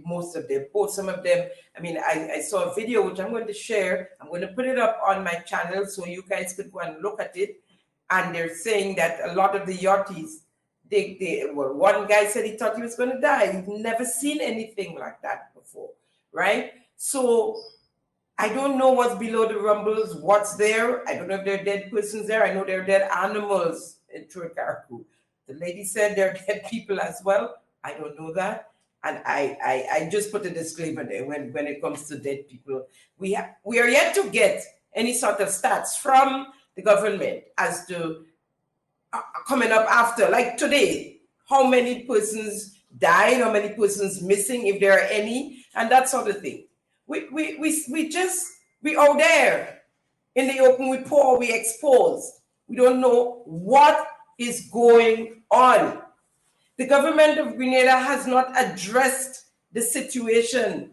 most of them, both some of them, I saw a video which I'm going to share. I'm going to put it up on my channel so you guys could go and look at it. And they're saying that a lot of the yachties, one guy said he thought he was going to die. He's never seen anything like that before, right? So I don't know what's below the rumbles, what's there. I don't know if there are dead persons there. I know there are dead animals in Carriacou. The lady said there are dead people as well. I don't know that. And I just put a disclaimer there when it comes to dead people. We are yet to get any sort of stats from the government as to coming up after, like today, how many persons died, how many persons missing, if there are any, and that sort of thing. We out there in the open, we pour, we expose. We don't know what is going on. The government of Grenada has not addressed the situation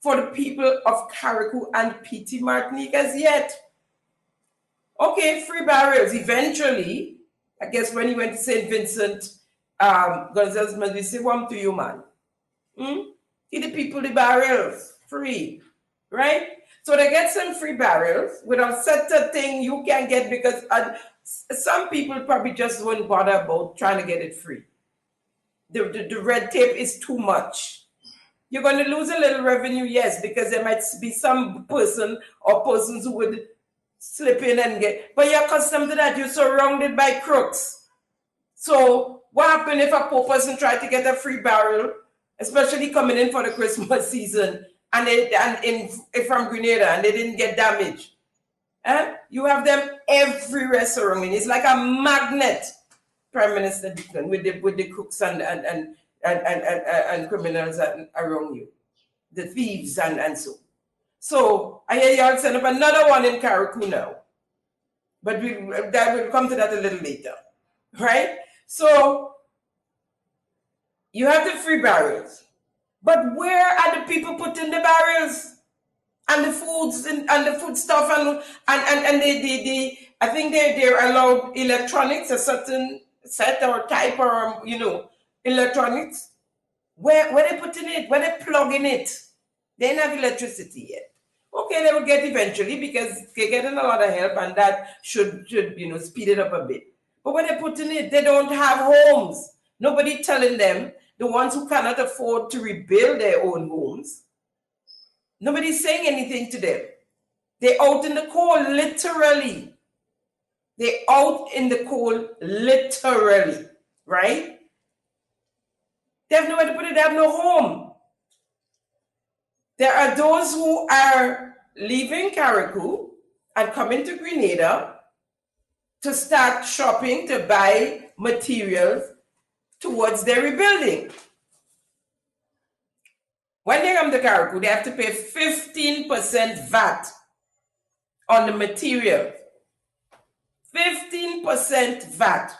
for the people of Carriacou and Petite Martinique as yet. Okay, free barriers. Eventually, I guess when he went to St. Vincent, Gonzales, must say one to you, man. Give the people the barrels free, right? So they get some free barrels with a certain thing you can get because some people probably just won't bother about trying to get it free. The red tape is too much. You're going to lose a little revenue, yes, because there might be some person or persons who would slip in and get, but you're accustomed to that. You're surrounded by crooks. So what happened if a poor person tried to get a free barrel, especially coming in for the Christmas season, from Grenada, and they didn't get damaged? You have them everywhere surrounding. It's like a magnet, Prime Minister Dickon, with the crooks and criminals around you, the thieves and so. So I hear y'all set up another one in Carriacou now, but we'll come to that a little later, right? So you have the free barrels, but where are the people putting the barrels and the foods and the food stuff and I think they're allowed electronics, a certain set or type or electronics. Where they putting it? Where they plugging it? They don't have electricity yet. Okay, they will get eventually because they're getting a lot of help and that should speed it up a bit. But where they putting it, they don't have homes. Nobody telling them, the ones who cannot afford to rebuild their own homes. Nobody's saying anything to them. They're out in the cold, literally. They're out in the cold, literally, right? They have nowhere to put it. They have no home. There are those who are leaving Carriacou and coming to Grenada to start shopping, to buy materials towards their rebuilding. When they come to Carriacou, they have to pay 15% VAT on the material. 15% VAT.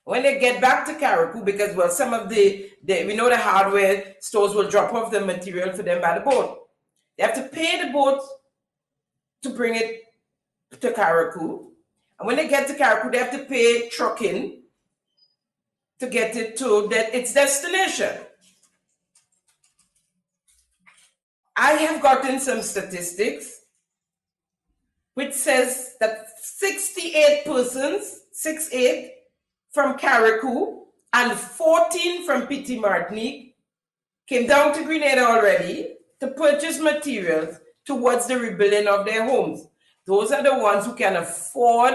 When they get back to Carriacou, because some of we know the hardware stores will drop off the material for them by the boat. They have to pay the boat to bring it to Carriacou. And when they get to Carriacou, they have to pay trucking to get it to its destination. I have gotten some statistics which says that 68 persons, 68, from Carriacou and 14 from Petite Martinique came down to Grenada already to purchase materials towards the rebuilding of their homes. Those are the ones who can afford,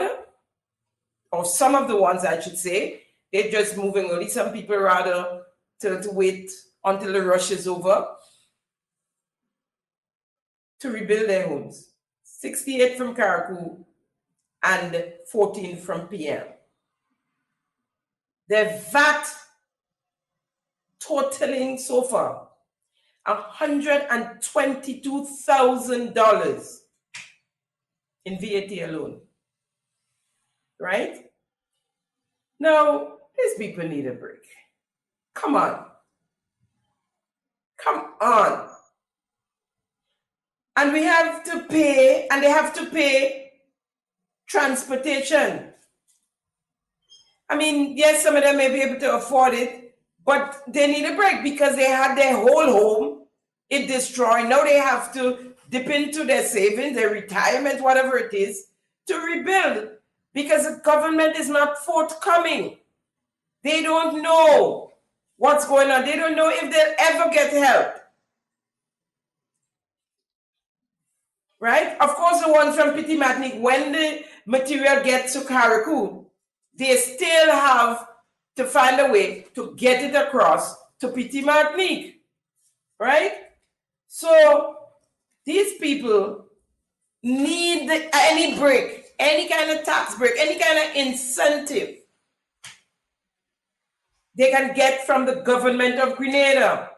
or some of the ones I should say, they're just moving early. Some people rather to wait until the rush is over to rebuild their homes. 68 from Carriacou and 14 from PM. Their VAT totaling so far $122,000 in VAT alone, right? Now, these people need a break. Come on. Come on. And we have to pay, and they have to pay transportation. I mean, yes, some of them may be able to afford it, but they need a break because they had their whole home, it destroyed. Now they have to dip into their savings, their retirement, whatever it is, to rebuild because the government is not forthcoming. They don't know what's going on. They don't know if they'll ever get help. Right? Of course, the ones from Petite Martinique, when the material gets to Carriacou, they still have to find a way to get it across to Petite Martinique. Right? So these people need any break, any kind of tax break, any kind of incentive they can get from the government of Grenada.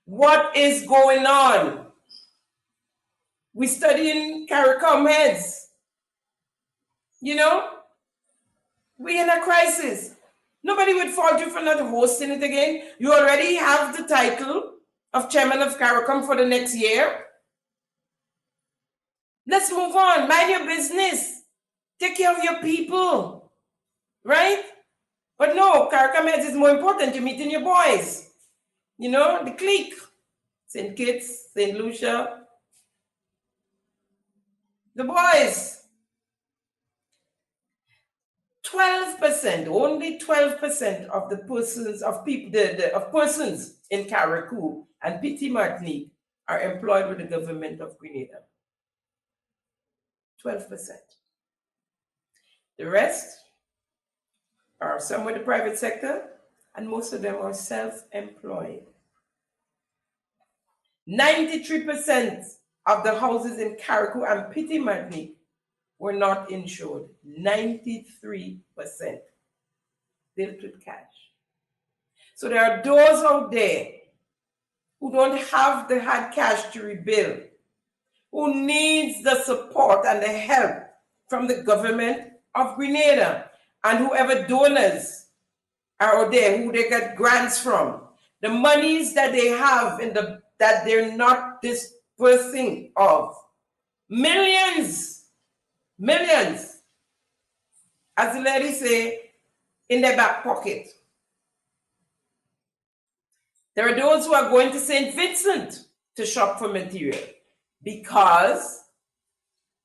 What is going on? We studying Carriacou heads. You know, we're in a crisis. Nobody would fault you for not hosting it again. You already have the title of chairman of Carriacou for the next year. Let's move on. Mind your business. Take care of your people. Right? But no, Carriacou is more important. You're meeting your boys. You know, the clique. St. Kitts, St. Lucia. The boys. 12%, only 12% of the persons of people of persons in Carriacou and Petite Martinique are employed with the government of Grenada. 12%. The rest are some with the private sector, and most of them are self-employed. 93% of the houses in Carriacou and Petite Martinique were not insured. 93% built with cash. So there are those out there who don't have the hard cash to rebuild, who needs the support and the help from the government of Grenada, and whoever donors are out there, who they get grants from. The monies that they have that they're not dispersing of. Millions, as the lady say, in their back pocket. There are those who are going to St. Vincent to shop for material because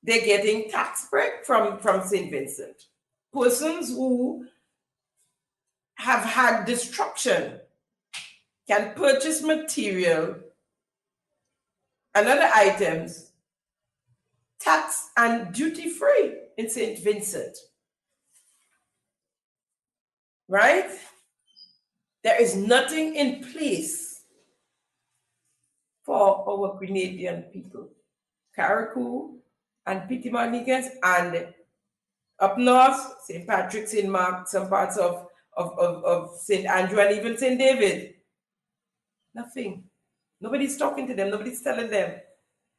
they're getting tax break from St. Vincent. Persons who have had destruction can purchase material and other items tax and duty free in St. Vincent. Right? There is nothing in place for our Grenadian people. Carriacou and Petite Martiniquans, and up north, St. Patrick, St. Mark, some parts of St. Andrew, and even St. David. Nothing. Nobody's talking to them. Nobody's telling them.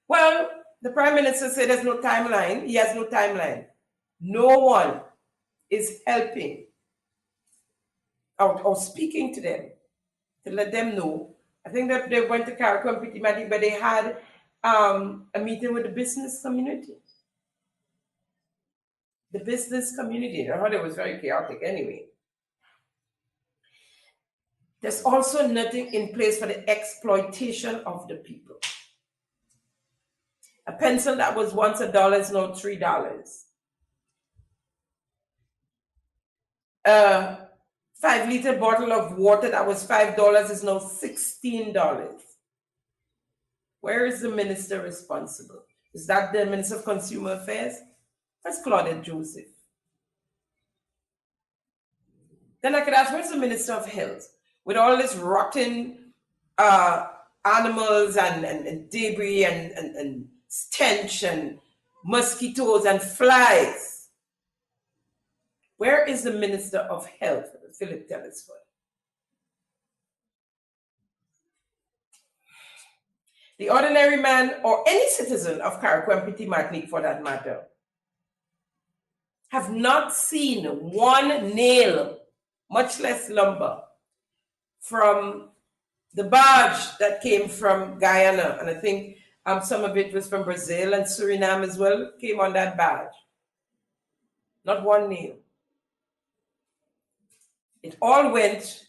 Well, the Prime Minister said there's no timeline. He has no timeline. No one is helping or speaking to them to let them know. I think that they went to Carriacou and Petite Martinique, but they had a meeting with the business community. The business community. I heard it was very chaotic anyway. There's also nothing in place for the exploitation of the people. A pencil that was once $1 is now $3. A 5-liter bottle of water that was $5 is now $16. Where is the minister responsible? Is that the Minister of Consumer Affairs? That's Claudette Joseph. Then I could ask, where's the Minister of Health? With all this rotten animals and debris and stench and mosquitoes and flies. Where is the Minister of Health, Philip Telesford? The ordinary man, or any citizen of Carriacou and Petite Martinique for that matter, have not seen one nail, much less lumber, from the barge that came from Guyana, and I think some of it was from Brazil and Suriname as well, came on that barge. Not one nail. It all went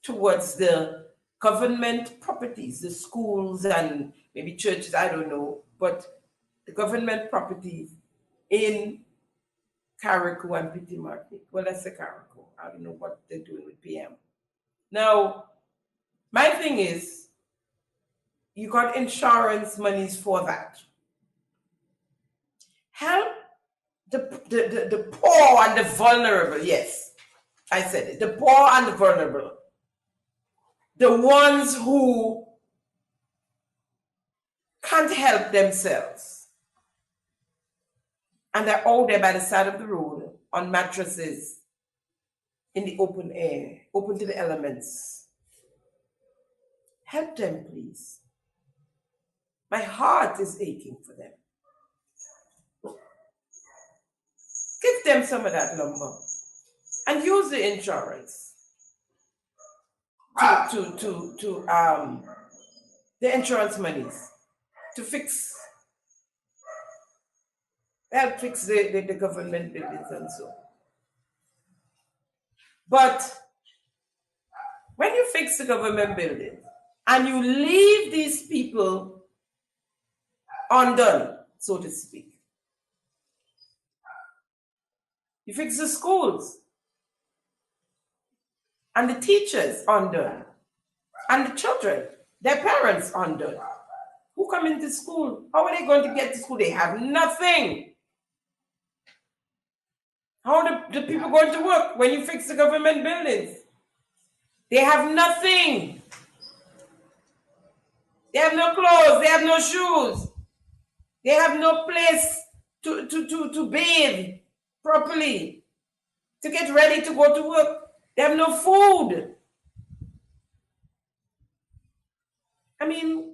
towards the government properties, the schools and maybe churches, I don't know, but the government properties in Carriacou and Petite Martinique. Well, that's the Carriacou. I don't know what they're doing with PM. Now, my thing is, you got insurance monies for that. Help the poor and the vulnerable, yes. I said it, the poor and the vulnerable. The ones who can't help themselves. And they're out there by the side of the road on mattresses in the open air, open to the elements. Help them, please. My heart is aching for them. Give them some of that lumber and use the insurance to the insurance monies to help fix the government buildings and so. But when you fix the government building and you leave these people undone, so to speak, you fix the schools and the teachers undone, and the children, their parents undone. Who come into school? How are they going to get to school? They have nothing. How are the people going to work when you fix the government buildings? They have nothing. They have no clothes. They have no shoes. They have no place to bathe properly, to get ready to go to work. They have no food. I mean,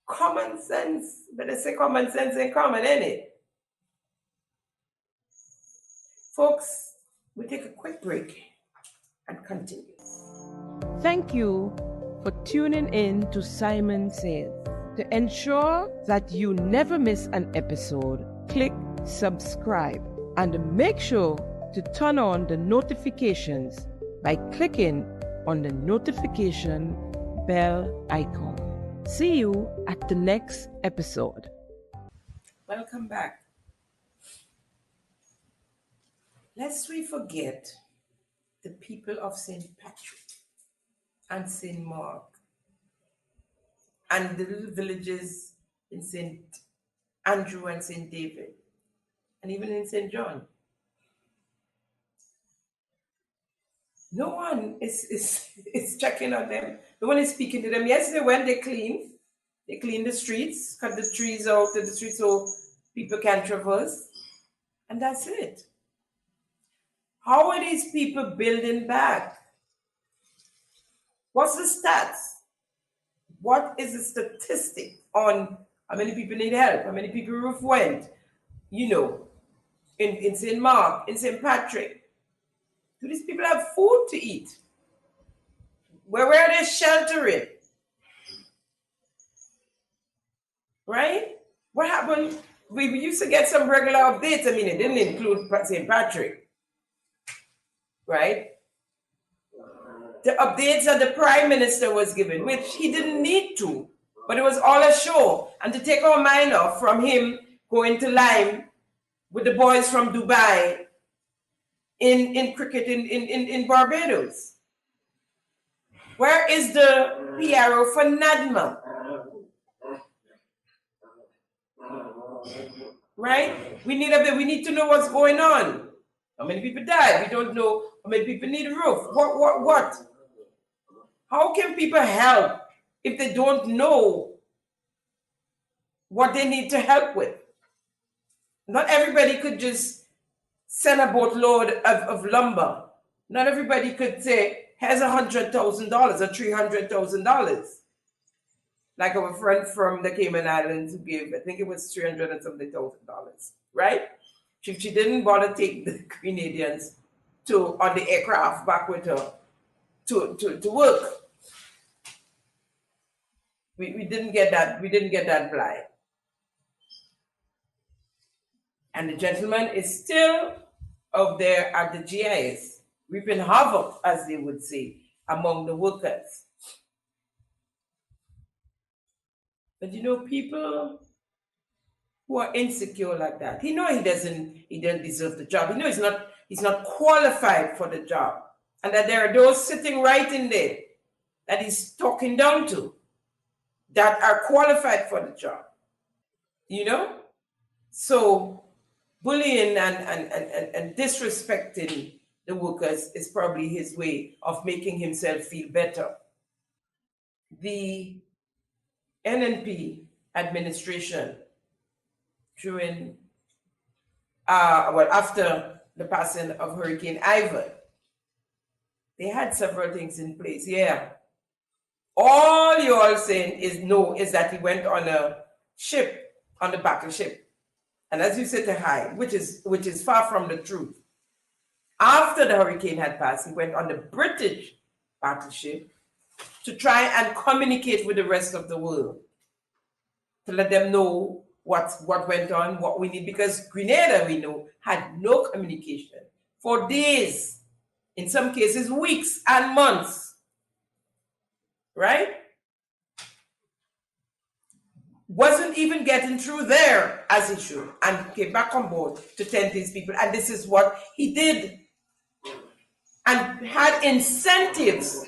common sense. Better say common sense ain't common, ain't it? Folks, we'll take a quick break and continue. Thank you for tuning in to Simon Says. To ensure that you never miss an episode, click subscribe and make sure to turn on the notifications by clicking on the notification bell icon. See you at the next episode. Welcome back. Lest we forget the people of St. Patrick and St. Mark and the little villages in St. Andrew and St. David and even in St. John. No one is checking on them. No one is speaking to them. Yesterday when they clean the streets, cut the trees out of the streets so people can traverse, and that's it. How are these people building back? What's the stats? What is the statistic on how many people need help? How many people roof went? In St. Mark, in St. Patrick. Do these people have food to eat? Where are they sheltering? Right? What happened? We used to get some regular updates. I mean, it didn't include St. Patrick. Right? The updates that the Prime Minister was given, which he didn't need to, but it was all a show. And to take our mind off from him going to Lyme with the boys from Dubai in cricket in Barbados. Where is the PRO for NADMA? Right? We need to know what's going on. How many people died? We don't know how many people need a roof. What? How can people help if they don't know what they need to help with? Not everybody could just send a boatload of lumber. Not everybody could say, here's $100,000 or $300,000. Like our friend from the Cayman Islands who gave, I think it was $300 and something thousand, right? She didn't bother take the Grenadians on the aircraft back with her to work. We didn't get that. We didn't get that blind. And the gentleman is still out there at the GIS, reaping havoc, as they would say, among the workers. But people who are insecure like that, he doesn't deserve the job. He's not qualified for the job. And that there are those sitting right in there that he's talking down to that are qualified for the job. So bullying and disrespecting the workers is probably his way of making himself feel better. The NNP administration during after the passing of Hurricane Ivan, they had several things in place. Yeah. All you all saying is that he went on a ship, on the battleship. And as you said to hide, which is far from the truth. After the hurricane had passed, he went on the British battleship to try and communicate with the rest of the world, to let them know what went on, what we need, because Grenada, we know, had no communication for days in some cases weeks and months, right? Wasn't even getting through there as he should, and came back on board to tend these people. And this is what he did, and had incentives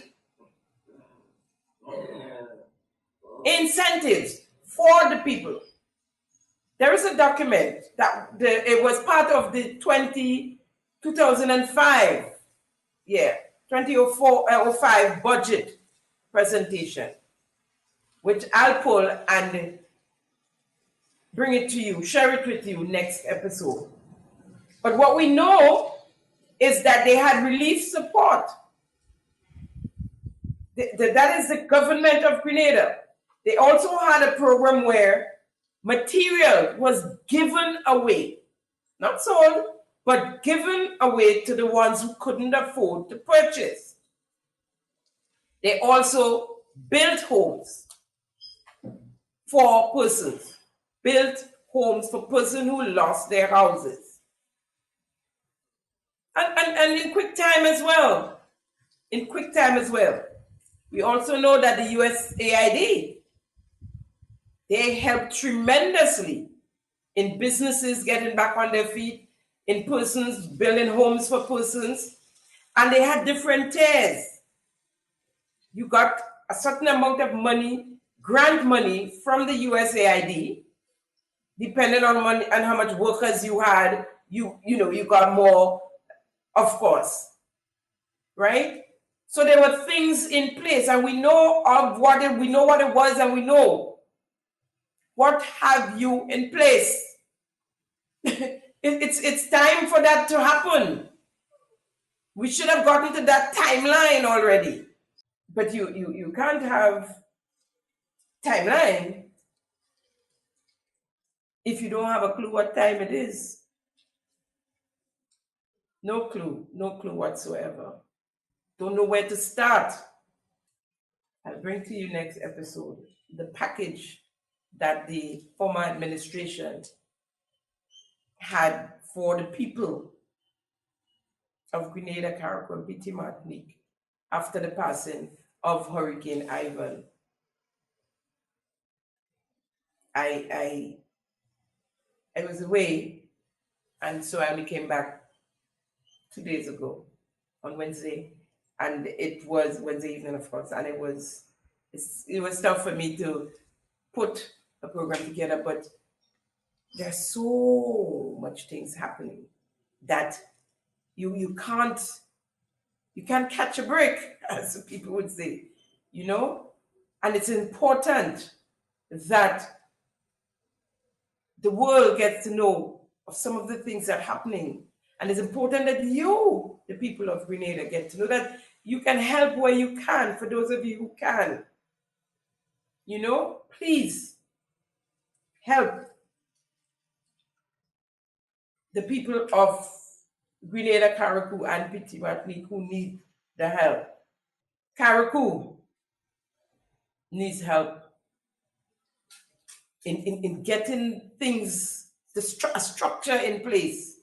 for the people. There is a document that it was part of the 2005, 2005 budget presentation, which I'll pull and bring it to you, share it with you next episode. But what we know is that they had relief support. That is the government of Grenada. They also had a program where material was given away, not sold, but given away to the ones who couldn't afford to purchase. They also built homes for persons, who lost their houses. And in quick time as well. We also know that the USAID, they helped tremendously in businesses getting back on their feet, in persons building homes for persons, and they had different tiers. You got a certain amount of money, grant money from the USAID, depending on money and how much workers you had, you got more, of course, right? So there were things in place, and we know what it was, and we know what have you in place. It's time for that to happen. We should have gotten to that timeline already. But you can't have timeline if you don't have a clue what time it is. No clue whatsoever. Don't know where to start. I'll bring to you next episode the package that the former administration had for the people of Grenada, Carriacou, and Petite Martinique after the passing of Hurricane Ivan. I was away, and so I only came back 2 days ago on Wednesday, and it was Wednesday evening, of course, and it was tough for me to put a program together, but there's so much things happening that you can't catch a break, as people would say, and it's important that the world gets to know of some of the things that are happening, and it's important that you, the people of Grenada, get to know that you can help where you can. For those of you who can, please help the people of Grenada, Carriacou, and Petite Martinique who need the help. Carriacou needs help in getting things, a structure in place.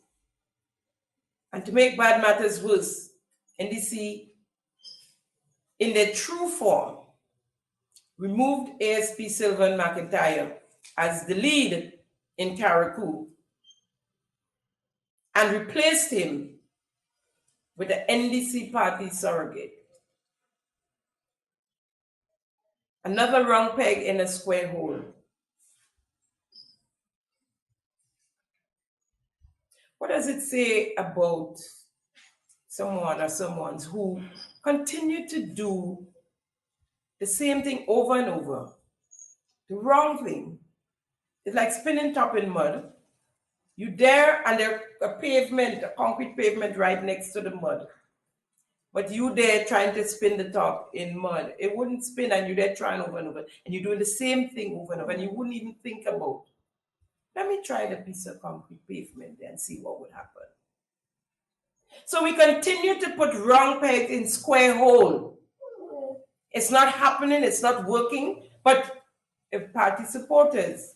And to make bad matters worse, NDC, in their true form, removed ASP Sylvan McIntyre as the lead in Carriacou and replaced him with an NDC party surrogate. Another round peg in a square hole. What does it say about someone or someones who continue to do the same thing over and over? The wrong thing. It's like spinning top in mud. You there, and there's a concrete pavement right next to the mud. But you there trying to spin the top in mud. It wouldn't spin, and you're there trying over and over. And you're doing the same thing over and over, and you wouldn't even think about, let me try the piece of concrete pavement and see what would happen. So we continue to put wrong pegs in square hole. It's not happening, it's not working, but if party supporters.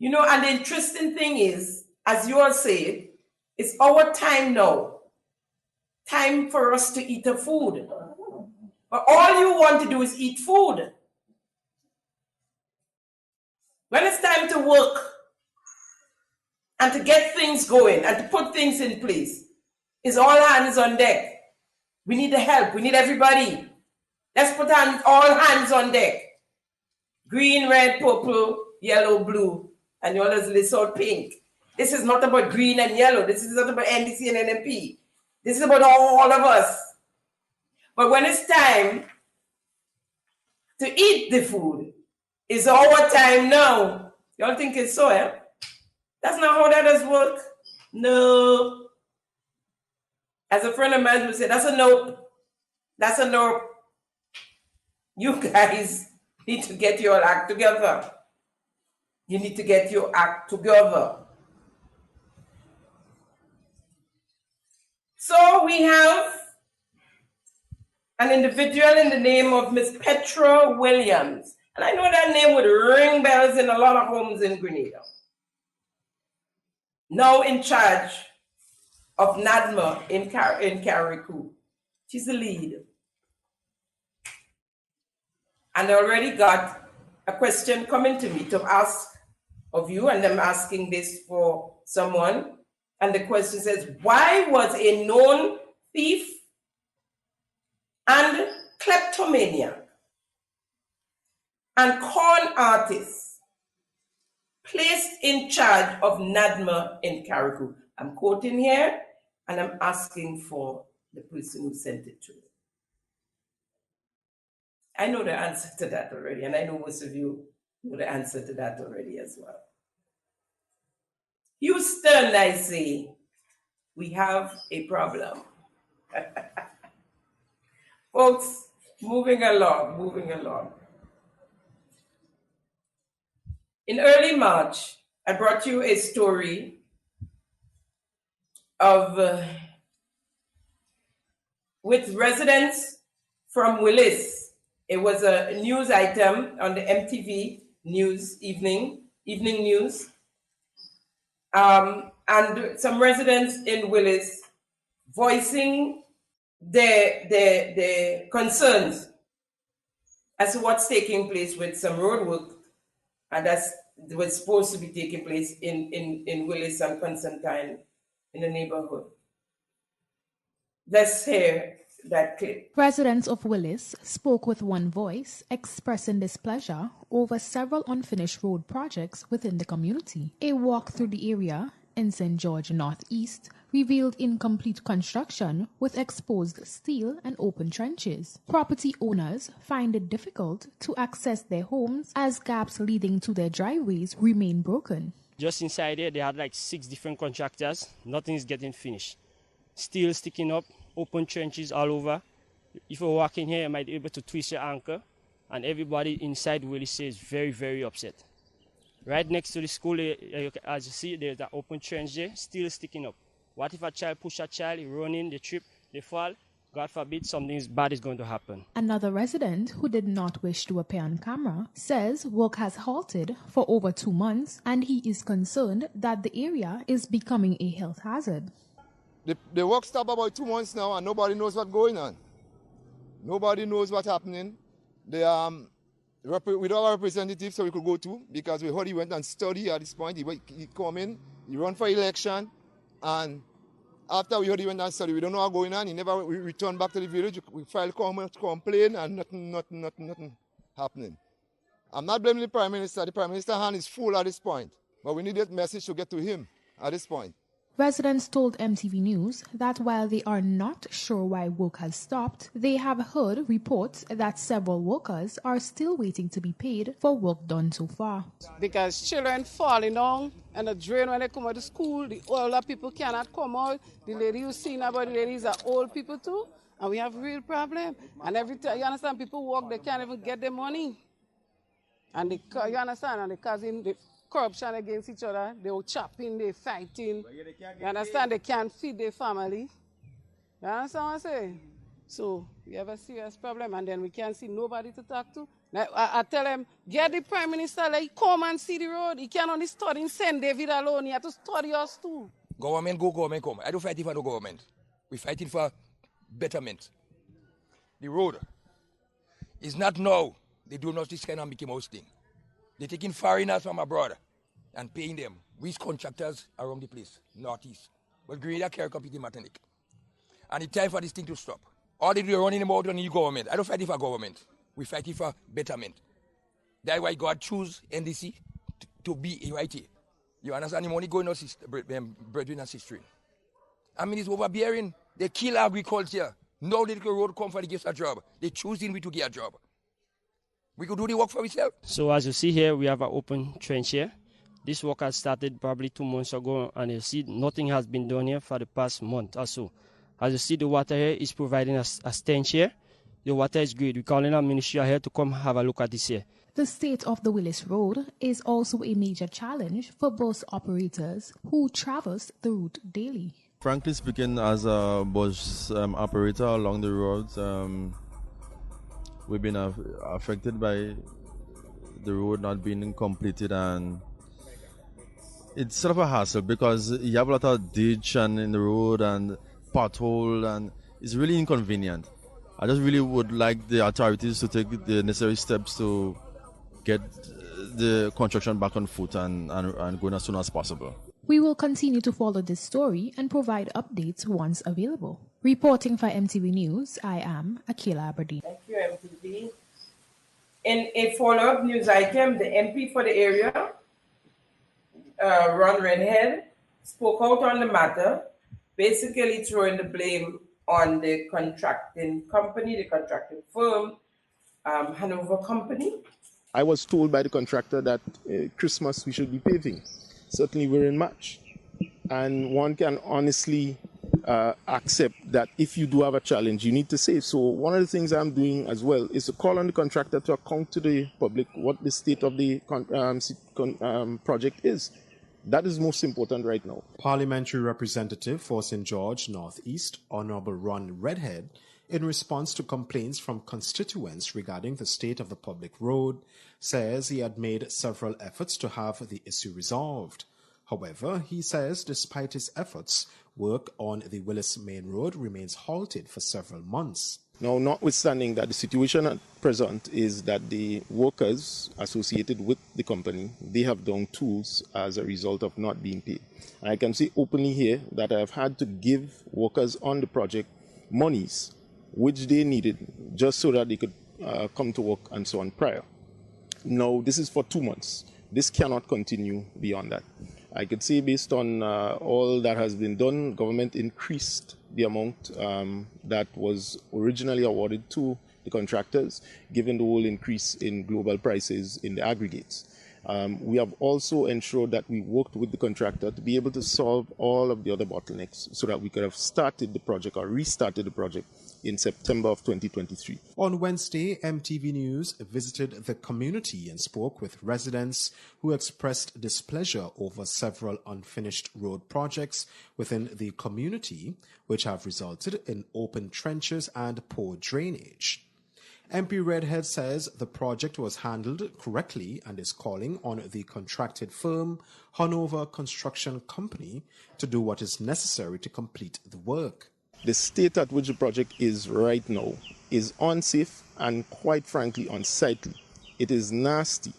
And the interesting thing is, as you all say, It's our time now. Time for us to eat the food. But all you want to do is eat food. When it's time to work and to get things going and to put things in place, it's all hands on deck. We need the help. We need everybody. Let's put all hands on deck. Green, red, purple, yellow, blue, and your others list out pink. This is not about green and yellow. This is not about NDC and NMP. This is about all of us. But when it's time to eat the food, it's our time now. Y'all think it's so, eh? That's not how that does work. No. As a friend of mine would say, that's a nope. That's a nope. You guys need to get your act together. You need to get your act together. So we have an individual in the name of Miss Petra Williams. And I know that name would ring bells in a lot of homes in Grenada. Now in charge of NADMA in Carriacou. She's the lead. And I already got a question coming to me to ask of you, and I'm asking this for someone. And the question says, why was a known thief and kleptomaniac and con artist placed in charge of NADMA in Carriacou? I'm quoting here, and I'm asking for the person who sent it to me. I know the answer to that already, and I know most of you know the answer to that already as well. Houston, I say, we have a problem. Folks, moving along. In early March, I brought you a story of with residents from Willis. It was a news item on the MTV news, evening news. And some residents in Willis voicing their concerns as to what's taking place with some road work, and that's was supposed to be taking place in Willis and Constantine in the neighborhood. Let's hear that clip. Residents of Willis spoke with one voice, expressing displeasure over several unfinished road projects within the community. A walk through the area in St. George Northeast revealed incomplete construction with exposed steel and open trenches. Property owners find it difficult to access their homes as gaps leading to their driveways remain broken. Just inside there, they had like 6 different contractors. Nothing is getting finished. Steel sticking up, open trenches all over. If you walk in here, you might be able to twist your ankle. And everybody inside Willis is very, very upset. Right next to the school, as you see, there's an open trench there, steel sticking up. What if a child push a child, they run in, they trip, they fall? God forbid something bad is going to happen. Another resident who did not wish to appear on camera says work has halted for over 2 months and he is concerned that the area is becoming a health hazard. The work stopped about 2 months now and nobody knows what's going on. Nobody knows what's happening. We don't have a representative so we could go to because we heard he went and study at this point. He come in, he run for election, and after we heard he went and study, we don't know what's going on. He never returned back to the village. We filed complaint and nothing happening. I'm not blaming the Prime Minister. The Prime Minister's hand is full at this point. But we need that message to get to him at this point. Residents told MTV News that while they are not sure why work has stopped, they have heard reports that several workers are still waiting to be paid for work done so far. Because children falling down and the drain when they come out of school, the older people cannot come out. The lady you see now, but the ladies are old people too, and we have real problem. And every time, you understand, people work, they can't even get their money. And you understand, and the cousin, the corruption against each other, they were chopping, they fighting. You understand? They can't feed their family. You understand what I'm saying? So we have a serious problem, and then we can't see nobody to talk to. Now, I tell them, get the Prime Minister, like, come and see the road. He can't only study in St. David alone, he has to study us too. Government go, government come. I don't fight for no government. We're fighting for betterment. The road is not now. They do not this kind of Mickey Mouse thing. They're taking foreigners from abroad and paying them. We contractors around the place, northeast. But Grenada, Carriacou and Petite Martinique. And it's time for this thing to stop. All they do is running about on the government. I don't fight for government. We're fighting for betterment. That's why God chose NDC to be right here. You understand? The money going on brethren and sister. I mean, it's overbearing. They kill agriculture. Now they can road come for to give us a job. They choosing we to get a job. We could do the work for ourselves. So as you see here, we have an open trench here. This work has started probably 2 months ago, and you see nothing has been done here for the past month or so. As you see, the water here is providing us a stench here. The water is great. We're calling our ministry here to come have a look at this here. The state of the Willis Road is also a major challenge for bus operators who traverse the route daily. Frankly speaking, as a bus operator along the roads, we've been affected by the road not being completed, and it's sort of a hassle because you have a lot of ditch and in the road and pothole, and it's really inconvenient. I just really would like the authorities to take the necessary steps to get the construction back on foot and going as soon as possible. We will continue to follow this story and provide updates once available. Reporting for MTV News, I am Akila Aberdeen. Thank you, MTV. In a follow-up news item, the MP for the area, Ron Redhead, spoke out on the matter, basically throwing the blame on the contracting company, the contracting firm, Hanover Company. I was told by the contractor that Christmas we should be paving. Certainly we're in March. And one can honestly accept that if you do have a challenge, you need to save. So one of the things I'm doing as well is to call on the contractor to account to the public what the state of the project is. That is most important right now. Parliamentary Representative for St. George North East, Honorable Ron Redhead, in response to complaints from constituents regarding the state of the public road, says he had made several efforts to have the issue resolved. However, he says despite his efforts, work on the Willis Main Road remains halted for several months. Now, notwithstanding that the situation at present is that the workers associated with the company, they have down tools as a result of not being paid. And I can say openly here that I have had to give workers on the project monies which they needed just so that they could come to work and so on prior. Now, this is for 2 months. This cannot continue beyond that. I could say based on all that has been done, government increased the amount that was originally awarded to the contractors, given the whole increase in global prices in the aggregates. We have also ensured that we worked with the contractor to be able to solve all of the other bottlenecks so that we could have started the project or restarted the project in September of 2023. On Wednesday, MTV News visited the community and spoke with residents who expressed displeasure over several unfinished road projects within the community, which have resulted in open trenches and poor drainage. MP Redhead says the project was handled correctly and is calling on the contracted firm, Hanover Construction Company, to do what is necessary to complete the work. The state at which the project is right now is unsafe and quite frankly unsightly. It is nasty.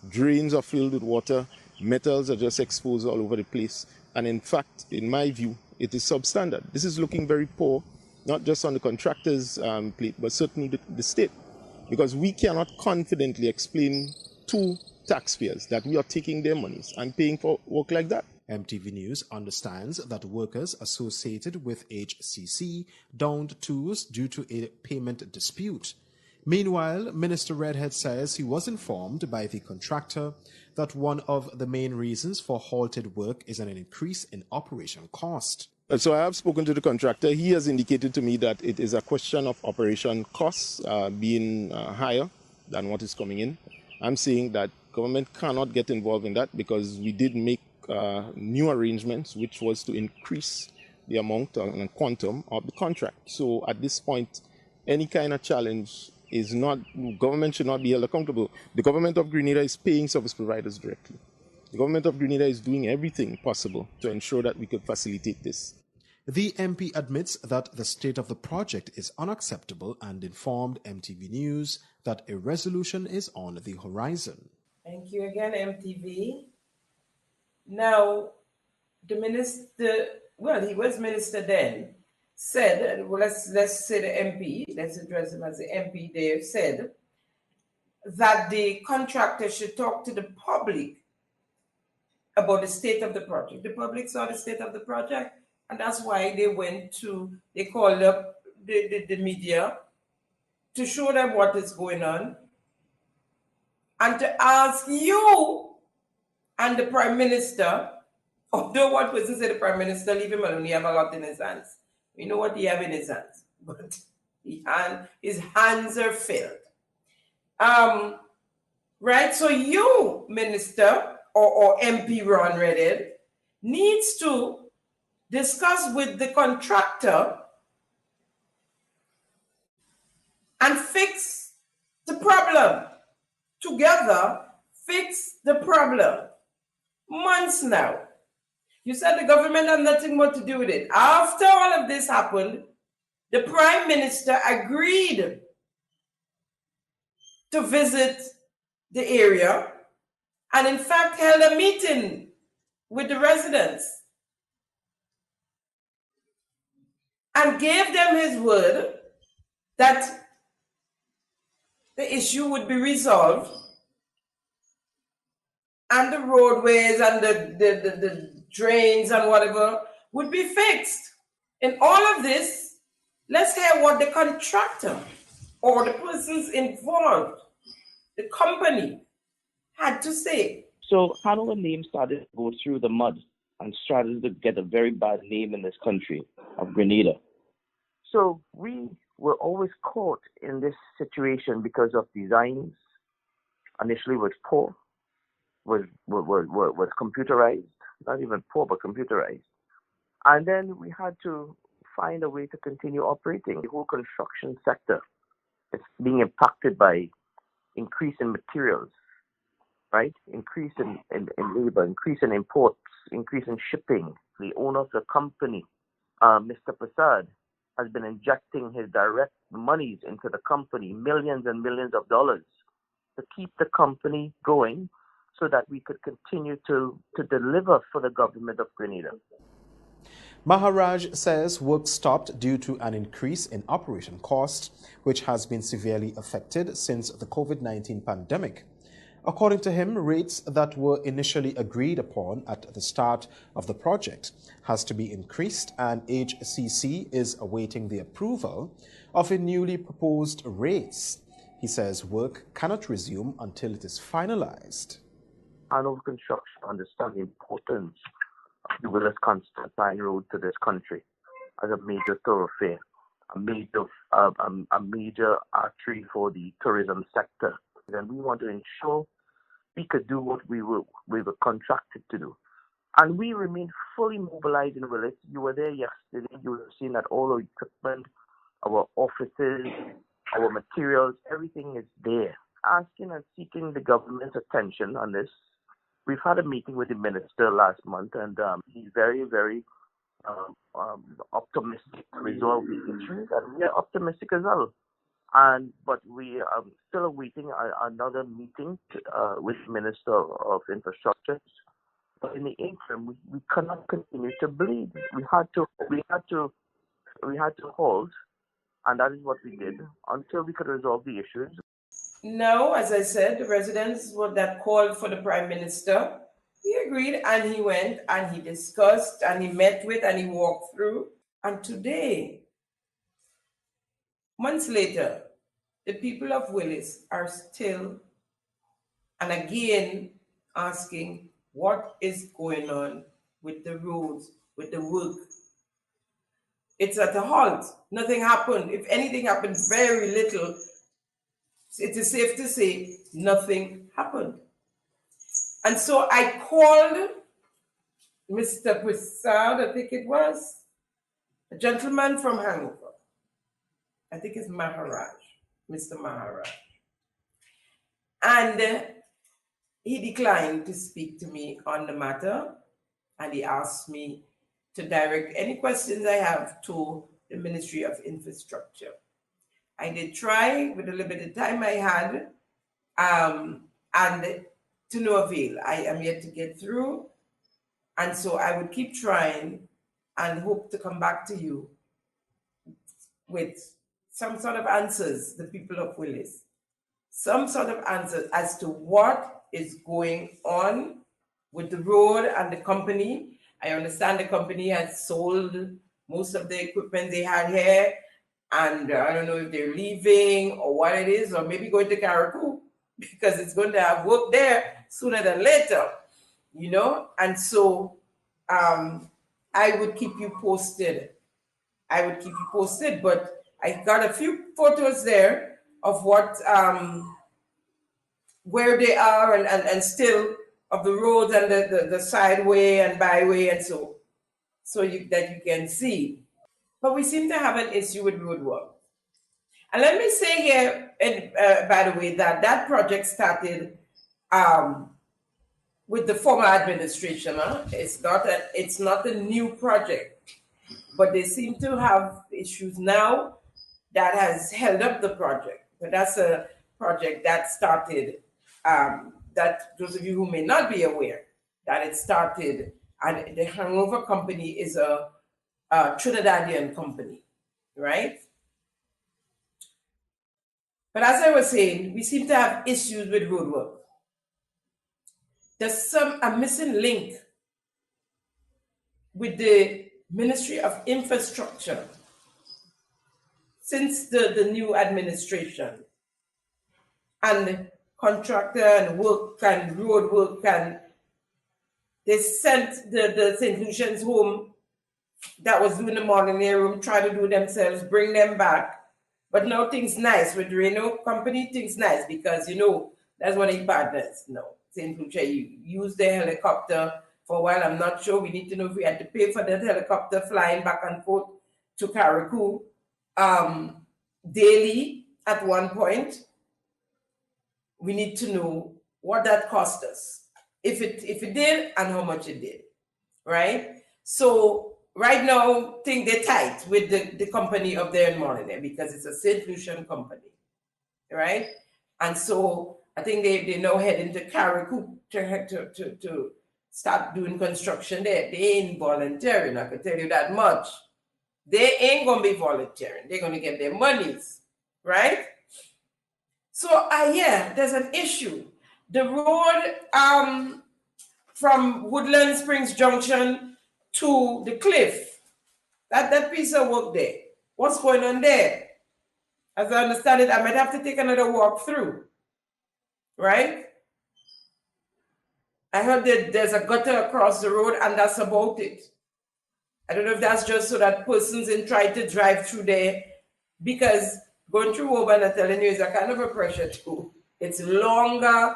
Drains are filled with water, metals are just exposed all over the place, and in fact, in my view, it is substandard. This is looking very poor, not just on the contractor's plate, but certainly the state. Because we cannot confidently explain to taxpayers that we are taking their monies and paying for work like that. MTV News understands that workers associated with HCC downed tools due to a payment dispute. Meanwhile, Minister Redhead says he was informed by the contractor that one of the main reasons for halted work is an increase in operation cost. So I have spoken to the contractor. He has indicated to me that it is a question of operation costs being higher than what is coming in. I'm saying that government cannot get involved in that because we did make new arrangements, which was to increase the amount and quantum of the contract. So at this point, any kind of challenge is not, government should not be held accountable. The government of Grenada is paying service providers directly. The government of Grenada is doing everything possible to ensure that we could facilitate this. The MP admits that the state of the project is unacceptable and informed MTV News that a resolution is on the horizon. Thank you again, MTV. Now, the minister, well, he was minister then, said, well, let's say the MP, let's address him as the MP there, said that the contractor should talk to the public about the state of the project. The public saw the state of the project, and that's why they called up the media to show them what is going on and to ask you and the Prime Minister, although one person said the Prime Minister, leave him alone, he have a lot in his hands. We know what he have in his hands, but his hands are filled. Right, so you, Minister, or MP Ron Reddit, needs to discuss with the contractor and fix the problem. Together, fix the problem. Months now. You said the government had nothing more to do with it. After all of this happened, the Prime Minister agreed to visit the area and in fact held a meeting with the residents and gave them his word that the issue would be resolved and the roadways and the drains and whatever would be fixed. In all of this, let's hear what the contractor or the persons involved, the company, had to say. So Carnival name started to go through the mud and started to get a very bad name in this country of Grenada. So we were always caught in this situation because of designs. Initially was poor, was computerized, not even poor, but computerized. And then we had to find a way to continue operating. The whole construction sector is being impacted by increase in materials, right? Increase in labor, increase in imports, increase in shipping. The owner of the company, Mr. Prasad, has been injecting his direct monies into the company, millions and millions of dollars, to keep the company going so that we could continue to deliver for the government of Grenada. Maharaj says work stopped due to an increase in operation cost, which has been severely affected since the COVID-19 pandemic. According to him, rates that were initially agreed upon at the start of the project has to be increased, and HCC is awaiting the approval of a newly proposed rates. He says work cannot resume until it is finalized. Carnival Construction understands the importance of the Willis Constantine Road to this country as a major thoroughfare, a major artery for the tourism sector. And we want to ensure we could do what we were contracted to do. And we remain fully mobilized in Willis. You were there yesterday. You would have seen that all our equipment, our offices, our materials, everything is there. Asking and seeking the government's attention on this. We've had a meeting with the minister last month, and he's very, very optimistic to resolve these issues, and we are optimistic as well. But we are still awaiting another meeting with the Minister of Infrastructure. But in the interim, we cannot continue to bleed. We had to hold, and that is what we did until we could resolve the issues. No, as I said, the residents that called for the Prime Minister, he agreed and he went and he discussed and he met with and he walked through. And today, months later, the people of Willis are still and again asking what is going on with the roads, with the work. It's at a halt. Nothing happened. If anything happened, very little. It is safe to say nothing happened. And so I called Mr. Prasad, I think it was, a gentleman from Hanover. I think it's Maharaj, Mr. Maharaj. And he declined to speak to me on the matter, and he asked me to direct any questions I have to the Ministry of Infrastructure. I did try with a little bit of time I had, and to no avail. I am yet to get through, and so I would keep trying and hope to come back to you with some sort of answers, the people of Willis, some sort of answers as to what is going on with the road and the company. I understand the company has sold most of the equipment they had here, and I don't know if they're leaving or what it is, or maybe going to Carriacou, because it's going to have work there sooner than later, you know? And so I would keep you posted. But I got a few photos there of what, where they are and still of the roads and the sideway and byway and so that you can see. But we seem to have an issue with road work. And let me say here, by the way, that project started with the former administration. It's not a new project, but they seem to have issues now that has held up the project. But that's a project that started, that those of you who may not be aware, that it started, and the Hangover Company is a Trinidadian company, right? But as I was saying, we seem to have issues with roadwork. There's a missing link with the Ministry of Infrastructure since the new administration. And contractor and work and road work, and they sent the St. Lucian's home that was doing the morning air room, try to do themselves, bring them back. But now things nice with Reno Company, things nice because, you know, that's one of the partners. No, St. Lucia, you use the helicopter for a while. I'm not sure. We need to know if we had to pay for that helicopter flying back and forth to Carriacou daily at one point. We need to know what that cost us, if it did and how much it did, right? So right now, they're tight with the company up there in Molineux because it's a St. Lucian company, right? And so I think they now heading to Carriacou to start doing construction there. They ain't volunteering, I can tell you that much. They ain't gonna be volunteering. They're gonna get their monies, right? So yeah, there's an issue. The road from Woodland Springs Junction to the cliff, that piece of work there, what's going on there? As I understand it, I might have to take another walk through, right? I heard that there's a gutter across the road and that's about it. I don't know if that's just so that persons in try to drive through there, because going through Woburn, I'm telling you, is a kind of a pressure too. It's longer.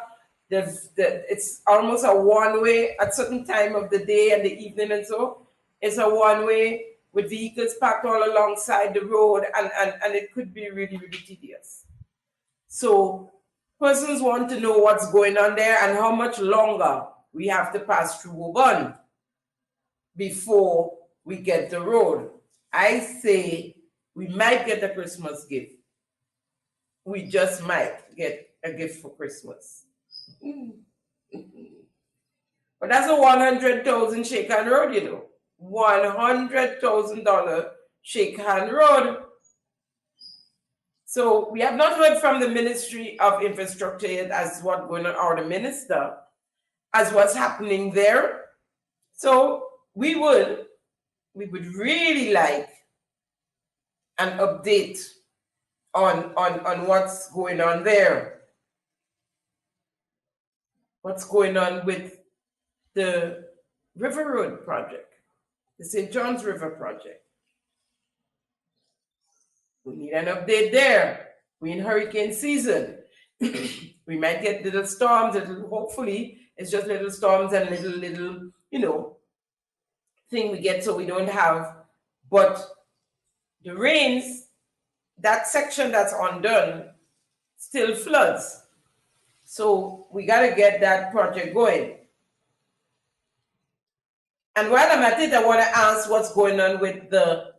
It's almost a one-way at certain time of the day and the evening, and so it's a one-way with vehicles parked all alongside the road, and it could be really, really tedious. So persons want to know what's going on there and how much longer we have to pass through Woburn before we get the road. I say we might get a Christmas gift. We just might get a gift for Christmas. But that's a $100,000 shake hand road, you know. $100,000 shake hand road. So we have not heard from the Ministry of Infrastructure yet as what's going on, or the minister, as what's happening there. So we would really like an update on what's going on there. What's going on with the River Road Project, the St. John's River Project. We need an update there. We're in hurricane season. We might get little storms. Hopefully, it's just little storms and little, you know, thing we get so we don't have. But the rains, that section that's undone, still floods. So we got to get that project going. And while I'm at it, I want to ask what's going on with the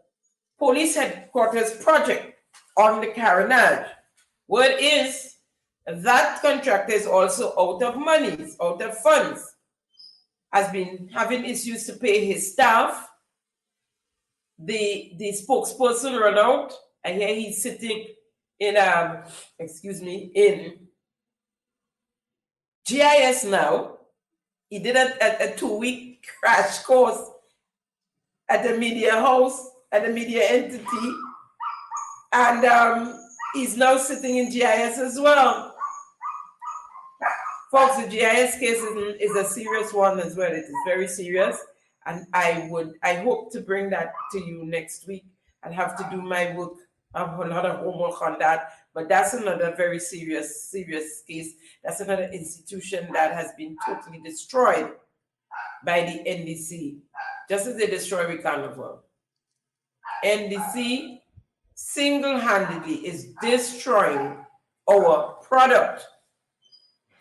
police headquarters project on the Carnival. Word is that contractor is also out of monies, out of funds, has been having issues to pay his staff. The spokesperson run out. I hear he's sitting in in GIS now. He did a 2-week crash course at the media house, at the media entity, and he's now sitting in GIS as well. Folks, the GIS case is a serious one as well. It is very serious, and I hope to bring that to you next week. I'll have to do my work. I have a lot of homework on that, but that's another very serious case. That's another institution that has been totally destroyed by the NDC, just as they destroyed Carnival. NDC single-handedly is destroying our product,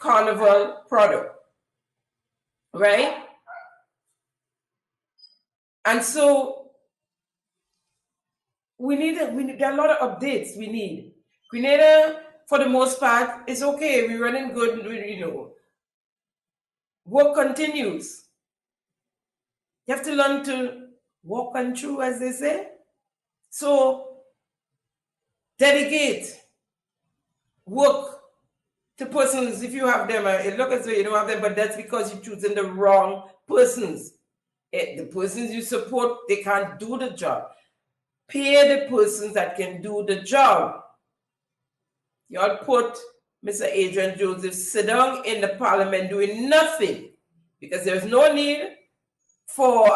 Carnival product, right? And so we need there are a lot of updates we need. Grenada, for the most part, is okay. We're running good, work continues. You have to learn to walk on through, as they say. So delegate work to persons if you have them. It looks as though you don't have them, but that's because you're choosing the wrong persons. The persons you support, they can't do the job. Pay the persons that can do the job. Y'all put Mr. Adrian Joseph sit down in the parliament doing nothing because there's no need for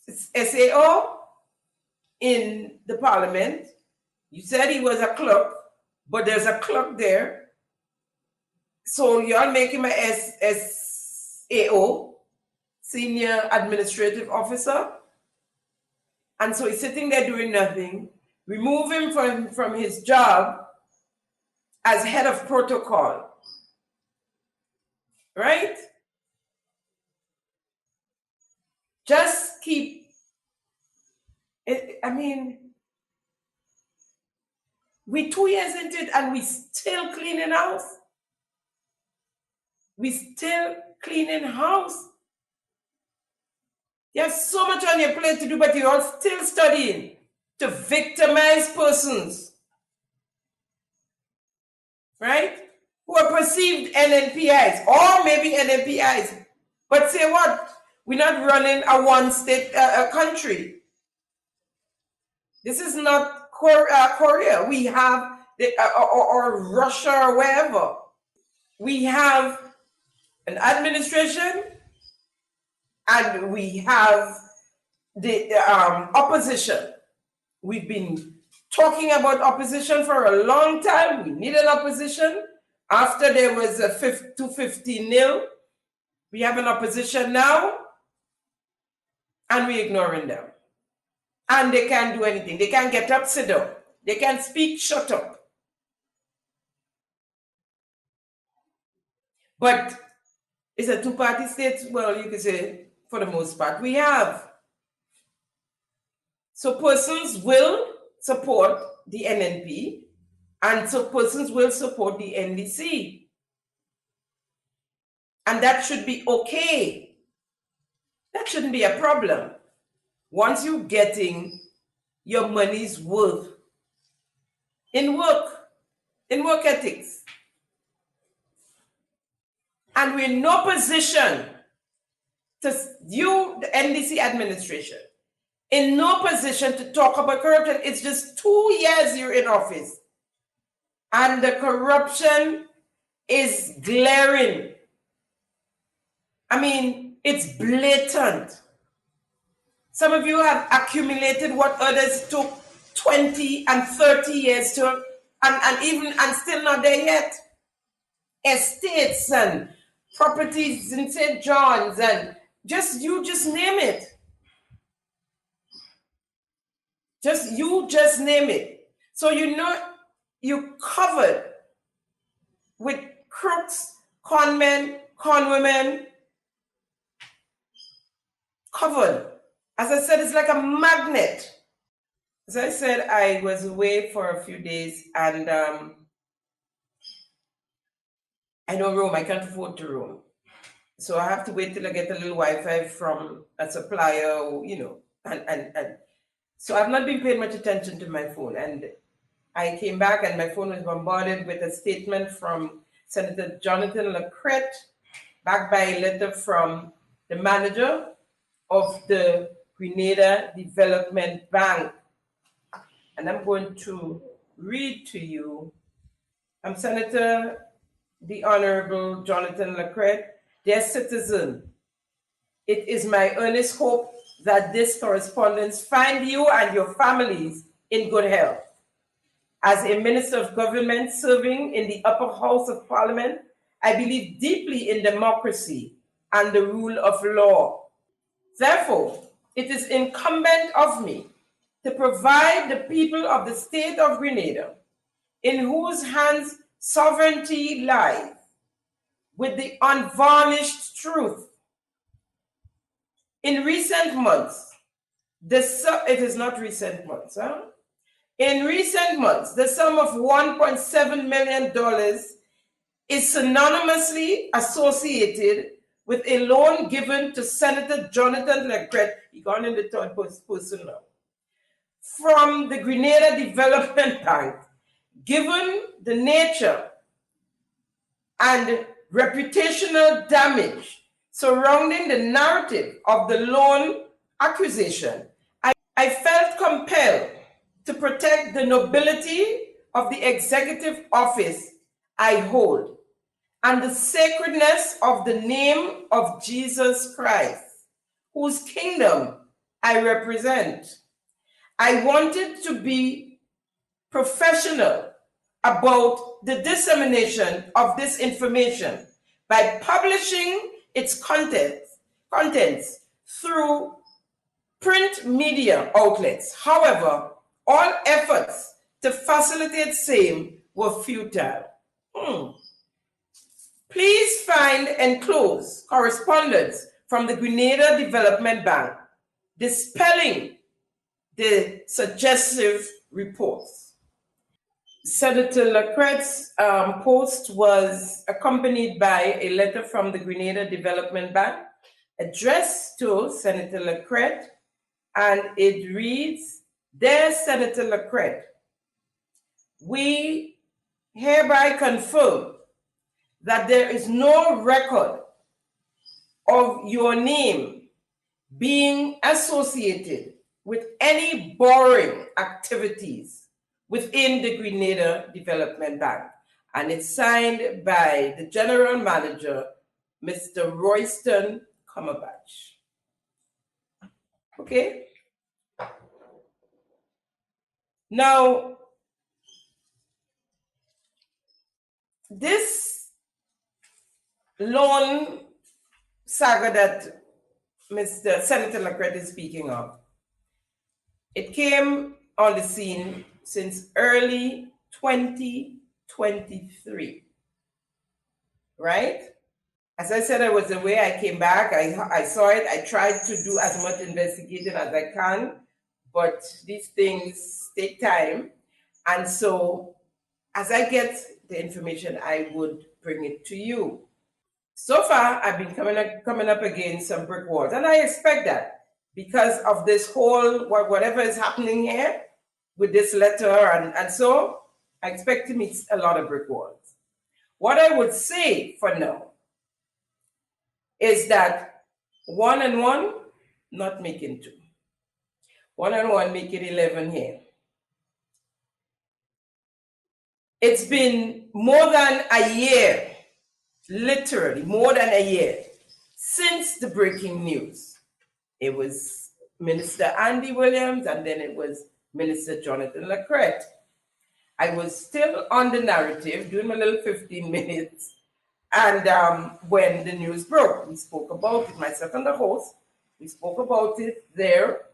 SAO in the parliament. You said he was a clerk, but there's a clerk there. So y'all make him a SAO, Senior Administrative Officer. And so he's sitting there doing nothing. Remove him from his job as head of protocol, right? Just keep it. I mean, we're 2 years into it and we still cleaning house. We still cleaning house. You have so much on your plate to do, but you're all still studying to victimize persons, right? Who are perceived NNPIs or maybe NNPIs. But say what? We're not running a one-state country. This is not Korea. We have, or Russia or wherever. We have an administration and we have the opposition. We've been talking about opposition for a long time. We need an opposition. After there was a 250-0, we have an opposition now, and we're ignoring them. And they can't do anything. They can't get up, sit down. They can't speak, shut up. But it's a two-party state. Well, you could say, for the most part, we have. So persons will support the NNP, and so persons will support the NDC. And that should be okay. That shouldn't be a problem. Once you're getting your money's worth in work ethics. And we're in no position to, you, the NDC administration, in no position to talk about corruption. It's just 2 years you're in office. And the corruption is glaring. I mean, it's blatant. Some of you have accumulated what others took 20 and 30 years to, and still not there yet. Estates and properties in St. John's and just name it. Just name it. So you know you covered with crooks, con men, con women covered. As I said, it's like a magnet. As I said, I was away for a few days and I don't roam. I can't afford to roam. So I have to wait till I get a little Wi-Fi from a supplier, or, and so I've not been paying much attention to my phone. And I came back and my phone was bombarded with a statement from Senator Jonathan Lacrette, backed by a letter from the manager of the Grenada Development Bank. And I'm going to read to you. I'm Senator the Honorable Jonathan Lacrette. Dear citizen, it is my earnest hope that this correspondence find you and your families in good health. As a minister of government serving in the upper house of parliament, I believe deeply in democracy and the rule of law. Therefore, it is incumbent of me to provide the people of the state of Grenada, in whose hands sovereignty lies, with the unvarnished truth. In recent months, it is not recent months, huh? In recent months, the sum of $1.7 million is synonymously associated with a loan given to Senator Jonathan Lacrette, he gone in the third person now, from the Grenada Development Bank, given the nature and reputational damage surrounding the narrative of the loan accusation, I felt compelled to protect the nobility of the executive office I hold and the sacredness of the name of Jesus Christ, whose kingdom I represent. I wanted to be professional about the dissemination of this information by publishing its contents through print media outlets. However, all efforts to facilitate same were futile. Please find enclosed correspondence from the Grenada Development Bank dispelling the suggestive reports. Senator Lacrette's post was accompanied by a letter from the Grenada Development Bank addressed to Senator Lacrette, and it reads, Dear Senator Lacrette, we hereby confirm that there is no record of your name being associated with any borrowing activities within the Grenada Development Bank. And it's signed by the General Manager, Mr. Royston Cumberbatch. Okay? Now, this loan saga that Mr. Senator Lacrette is speaking of, it came on the scene since early 2023, right? As I said, I was away, I came back, I saw it, I tried to do as much investigating as I can, but these things take time. And so as I get the information, I would bring it to you. So far, I've been coming up against some brick walls, and I expect that because of this whole, whatever is happening here with this letter and so, I expect to meet a lot of brick walls. What I would say for now is that 1 and 1, not making 2. 1 and 1, making 11 here. It's been more than a year, literally more than a year, since the breaking news. It was Minister Andy Williams, and then it was Minister Jonathan Lacrette. I was still on the narrative, doing my little 15 minutes, and when the news broke, we spoke about it, myself and the host, we spoke about it there.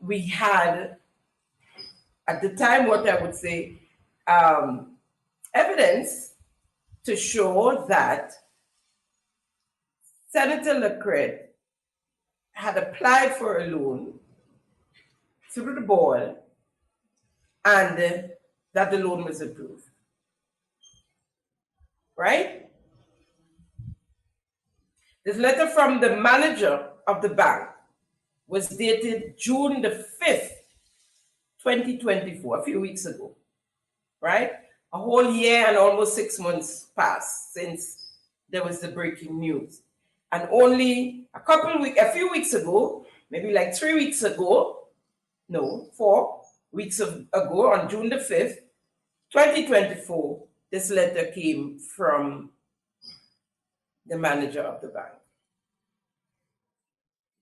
We had, at the time, what I would say, evidence to show that Senator Lacrette had applied for a loan through the board and that the loan was approved. Right? This letter from the manager of the bank was dated June the 5th, 2024, a few weeks ago. Right? A whole year and almost 6 months passed since there was the breaking news. And only a few weeks ago, maybe like 3 weeks ago, no, 4 weeks ago, on June the 5th, 2024, this letter came from the manager of the bank.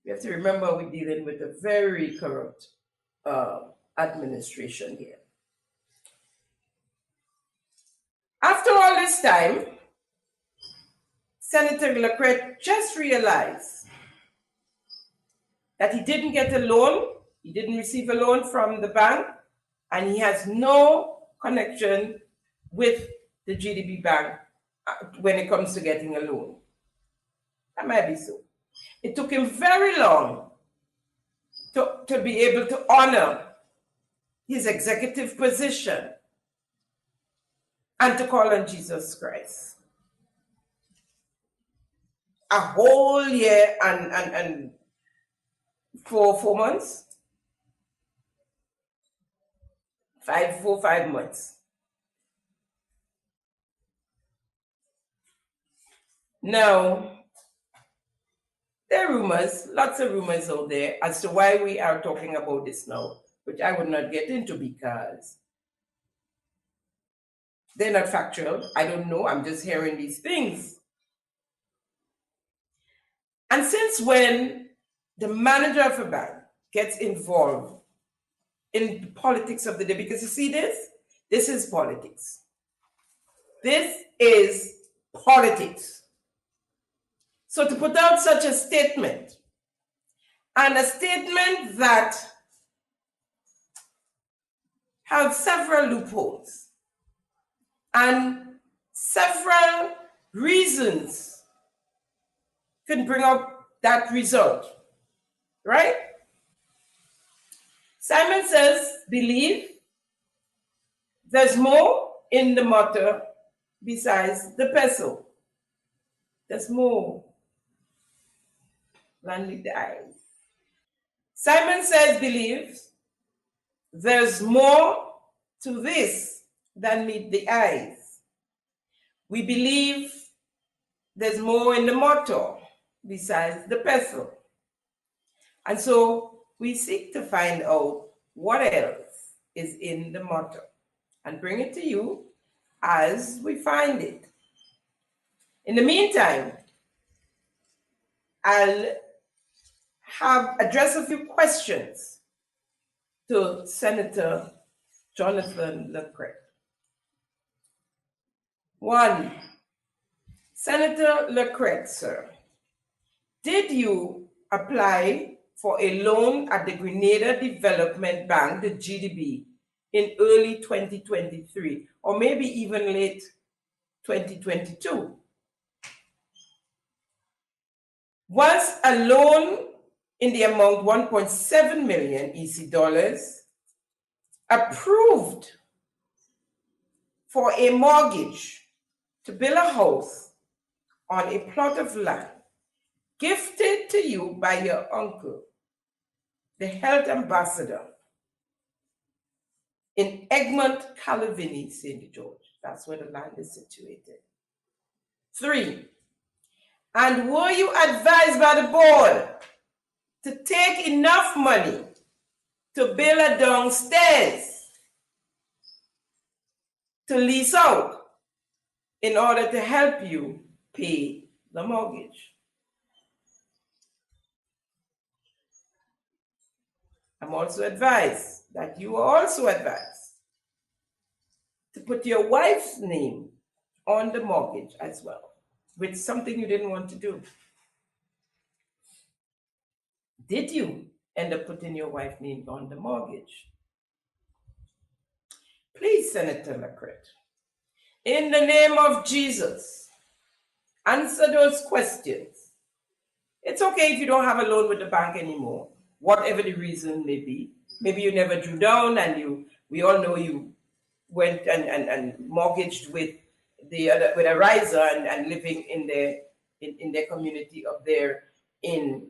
We have to remember we're dealing with a very corrupt administration here. After all this time, Senator Lacrette just realized that he didn't get a loan, he didn't receive a loan from the bank, and he has no connection with the GDB Bank when it comes to getting a loan. That might be so. It took him very long to be able to honor his executive position and to call on Jesus Christ. A whole year and 4 months? 5 months. Now, there are rumors, lots of rumors out there as to why we are talking about this now, which I would not get into because they're not factual. I don't know. I'm just hearing these things. And since when the manager of a bank gets involved in the politics of the day, because you see this is politics. This is politics. So to put out such a statement, and a statement that has several loopholes and several reasons can bring up that result, right? Simon says, believe there's more in the mortar besides the pestle. There's more than meet the eyes. Simon says, believe there's more to this than meet the eyes. We believe there's more in the mortar besides the pestle. And so we seek to find out what else is in the mortar and bring it to you as we find it. In the meantime, I'll address a few questions to Senator Jonathan Lacrette. 1, Senator Lacrette, sir, did you apply for a loan at the Grenada Development Bank, the GDB, in early 2023, or maybe even late 2022? Was a loan in the amount 1.7 million EC dollars approved for a mortgage to build a house on a plot of land gifted to you by your uncle, the health ambassador in Egmont, Calavini, St. George? That's where the land is situated. 3, and were you advised by the board to take enough money to build a downstairs to lease out in order to help you pay the mortgage? I'm also advised that you are also advised to put your wife's name on the mortgage as well, which is something you didn't want to do. Did you end up putting your wife's name on the mortgage? Please, Senator Lacrette, In the name of Jesus, answer those questions. It's okay if you don't have a loan with the bank anymore, whatever the reason may be. Maybe you never drew down and we all know you went and mortgaged with a riser and living in their community up there in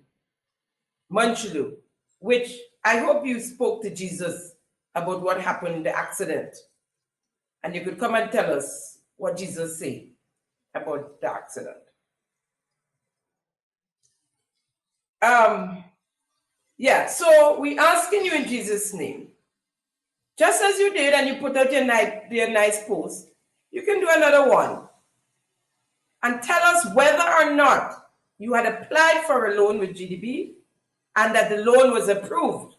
Munchulu, which I hope you spoke to Jesus about what happened in the accident. And you could come and tell us what Jesus said about the accident. Yeah, so we're asking you in Jesus' name, just as you did and you put out your nice post, you can do another one and tell us whether or not you had applied for a loan with GDB and that the loan was approved.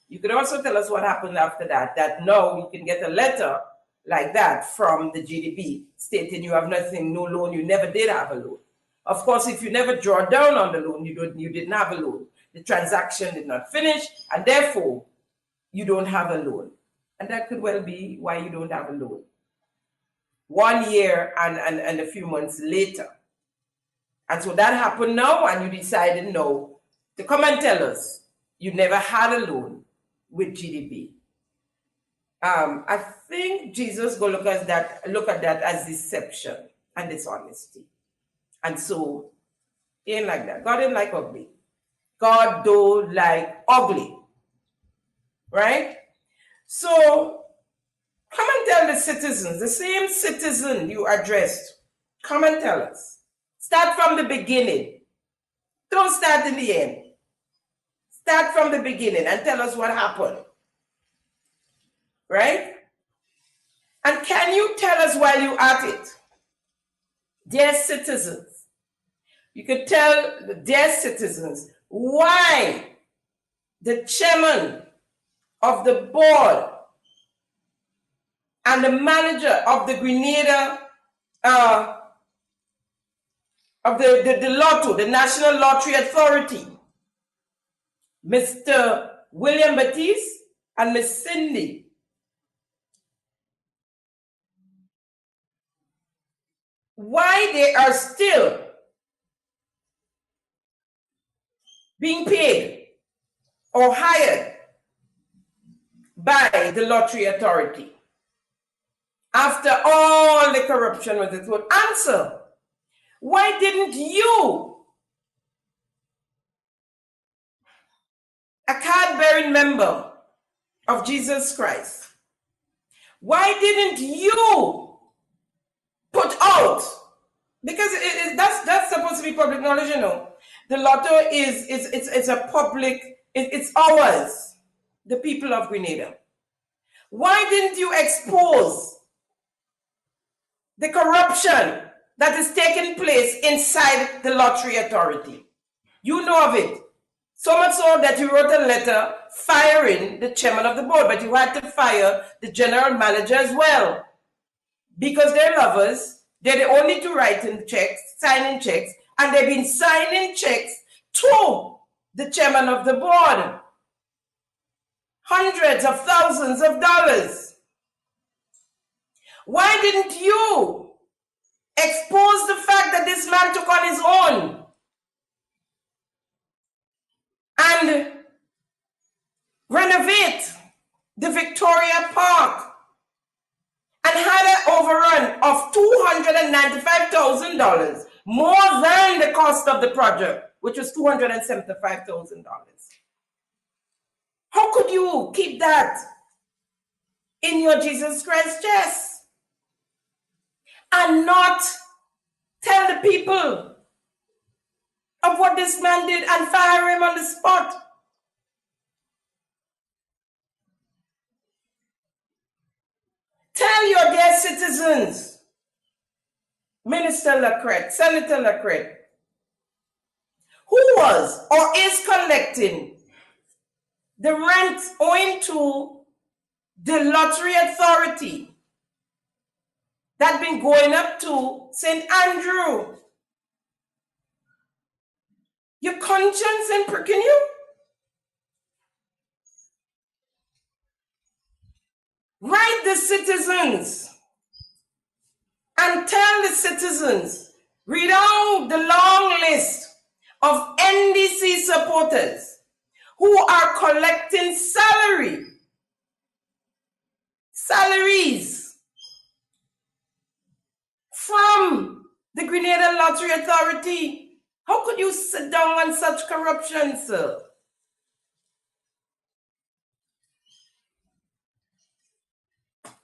You could also tell us what happened after that, that no, you can get a letter like that from the GDB stating you have nothing, no loan, you never did have a loan. Of course, if you never draw down on the loan, you didn't have a loan. The transaction did not finish, and therefore, you don't have a loan. And that could well be why you don't have a loan. 1 year and a few months later. And so that happened now, and you decided no, to come and tell us you never had a loan with GDB. I think Jesus go look at that as deception and dishonesty. And so, he ain't like that. God ain't like ugly. God do like ugly. Right? So, come and tell the citizens, the same citizen you addressed, come and tell us. Start from the beginning. Don't start in the end. Start from the beginning and tell us what happened. Right? And can you tell us while you're at it, dear citizens, you could tell the dear citizens why the chairman of the board and the manager of the Grenada, of the Lotto, the National Lottery Authority, Mr. William Baptiste and Miss Cindy, why they are still being paid or hired by the Lottery Authority after all the corruption was it would answer. Why didn't you, a card-bearing member of Jesus Christ, why didn't you put out, because that's supposed to be public knowledge, you know. The lotto it's a public, it's ours, the people of Grenada. Why didn't you expose the corruption that is taking place inside the Lottery Authority? You know of it. So much so that you wrote a letter firing the chairman of the board, but you had to fire the general manager as well. Because they're lovers, they're the only two writing checks, signing checks, and they've been signing checks to the chairman of the board. Hundreds of thousands of dollars. Why didn't you expose the fact that this man took on his own and renovate the Victoria Park and had an overrun of $295,000, more than the cost of the project, which was $275,000? How could you keep that in your Jesus Christ chest and not tell the people of what this man did and fire him on the spot? Tell your dear citizens, Minister Lacrette, Senator Lacrette, who was or is collecting the rent owing to the Lottery Authority that been going up to St. Andrew. Your conscience ain't pricking you? Write the citizens and tell the citizens, read out the long list of NDC supporters who are collecting salaries from the Grenada Lottery Authority. How could you sit down on such corruption, sir?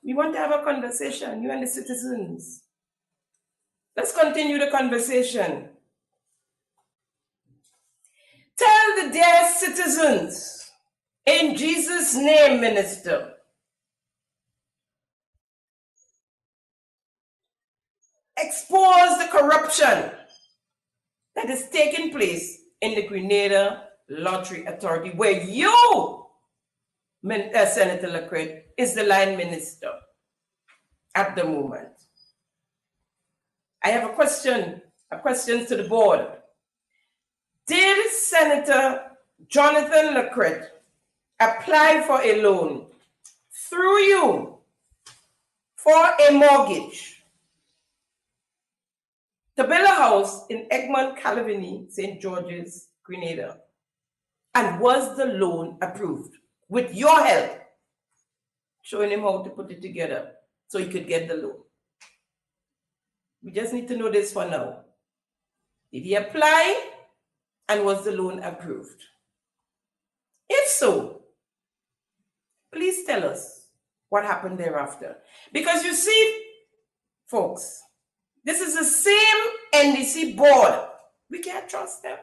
We want to have a conversation, you and the citizens. Let's continue the conversation. Tell the dear citizens, in Jesus' name, Minister, expose the corruption that is taking place in the Grenada Lottery Authority, where you, Senator Lacrette, is the line minister at the moment. I have a question to the board. Did Senator Jonathan Lacrette apply for a loan through you for a mortgage to build a house in Egmont, Calavini, St. George's, Grenada? And was the loan approved with your help, showing him how to put it together so he could get the loan? We just need to know this for now. Did he apply, and was the loan approved? If so, please tell us what happened thereafter. Because you see, folks, this is the same NDC board. We can't trust them.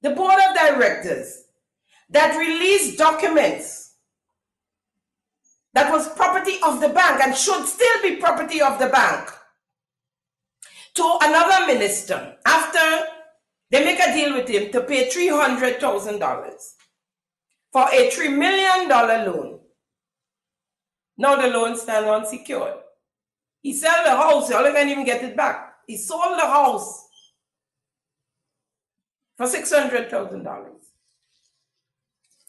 The board of directors that released documents that was property of the bank and should still be property of the bank to another minister after they make a deal with him to pay $300,000 for a $3 million loan. Now the loan stands unsecured. He sold the house, y'all can't even get it back. He sold the house for $600,000.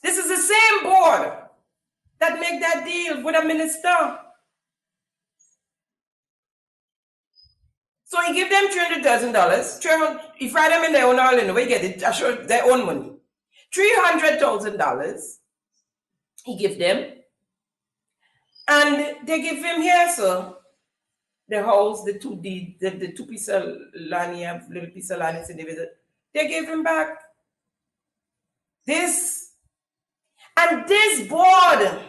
This is the same board that make that deal with a minister. So he give them $300,000. He fry them in their own oil, we get it, assure their own money. $300,000 he give them. And they give him here, sir, the house, the two piece of land here, little piece of land, they gave him back. This board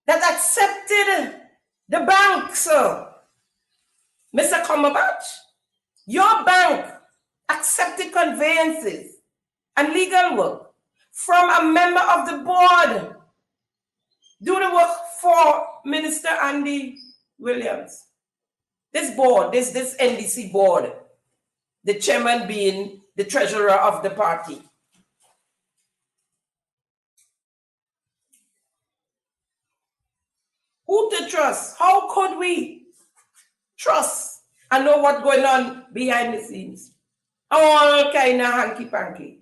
that accepted the bank, sir, Mr. Cumberbatch, your bank accepted conveyances and legal work from a member of the board. Do the work for Minister Andy Williams. This board, this NDC board, the chairman being the treasurer of the party. Who to trust? How could we trust and know what's going on behind the scenes? All kind of hanky-panky.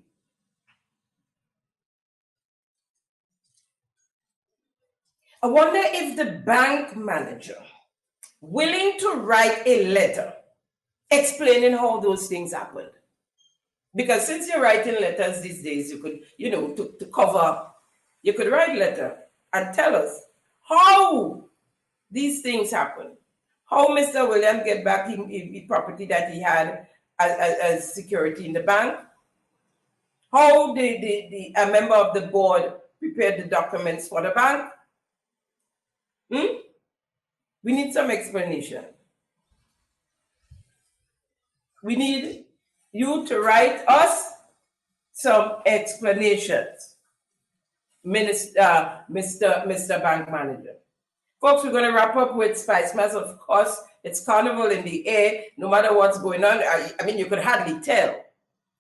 I wonder if the bank manager willing to write a letter explaining how those things happened. Because since you're writing letters these days, you could, to cover, you could write a letter and tell us how these things happen. How Mr. Williams get back the property that he had as security in the bank. How a member of the board prepared the documents for the bank. We need some explanation. We need you to write us some explanations, Mr. Bank Manager. Folks, we're going to wrap up with Spice Mass. Of course, it's Carnival in the air, no matter what's going on. I mean, you could hardly tell.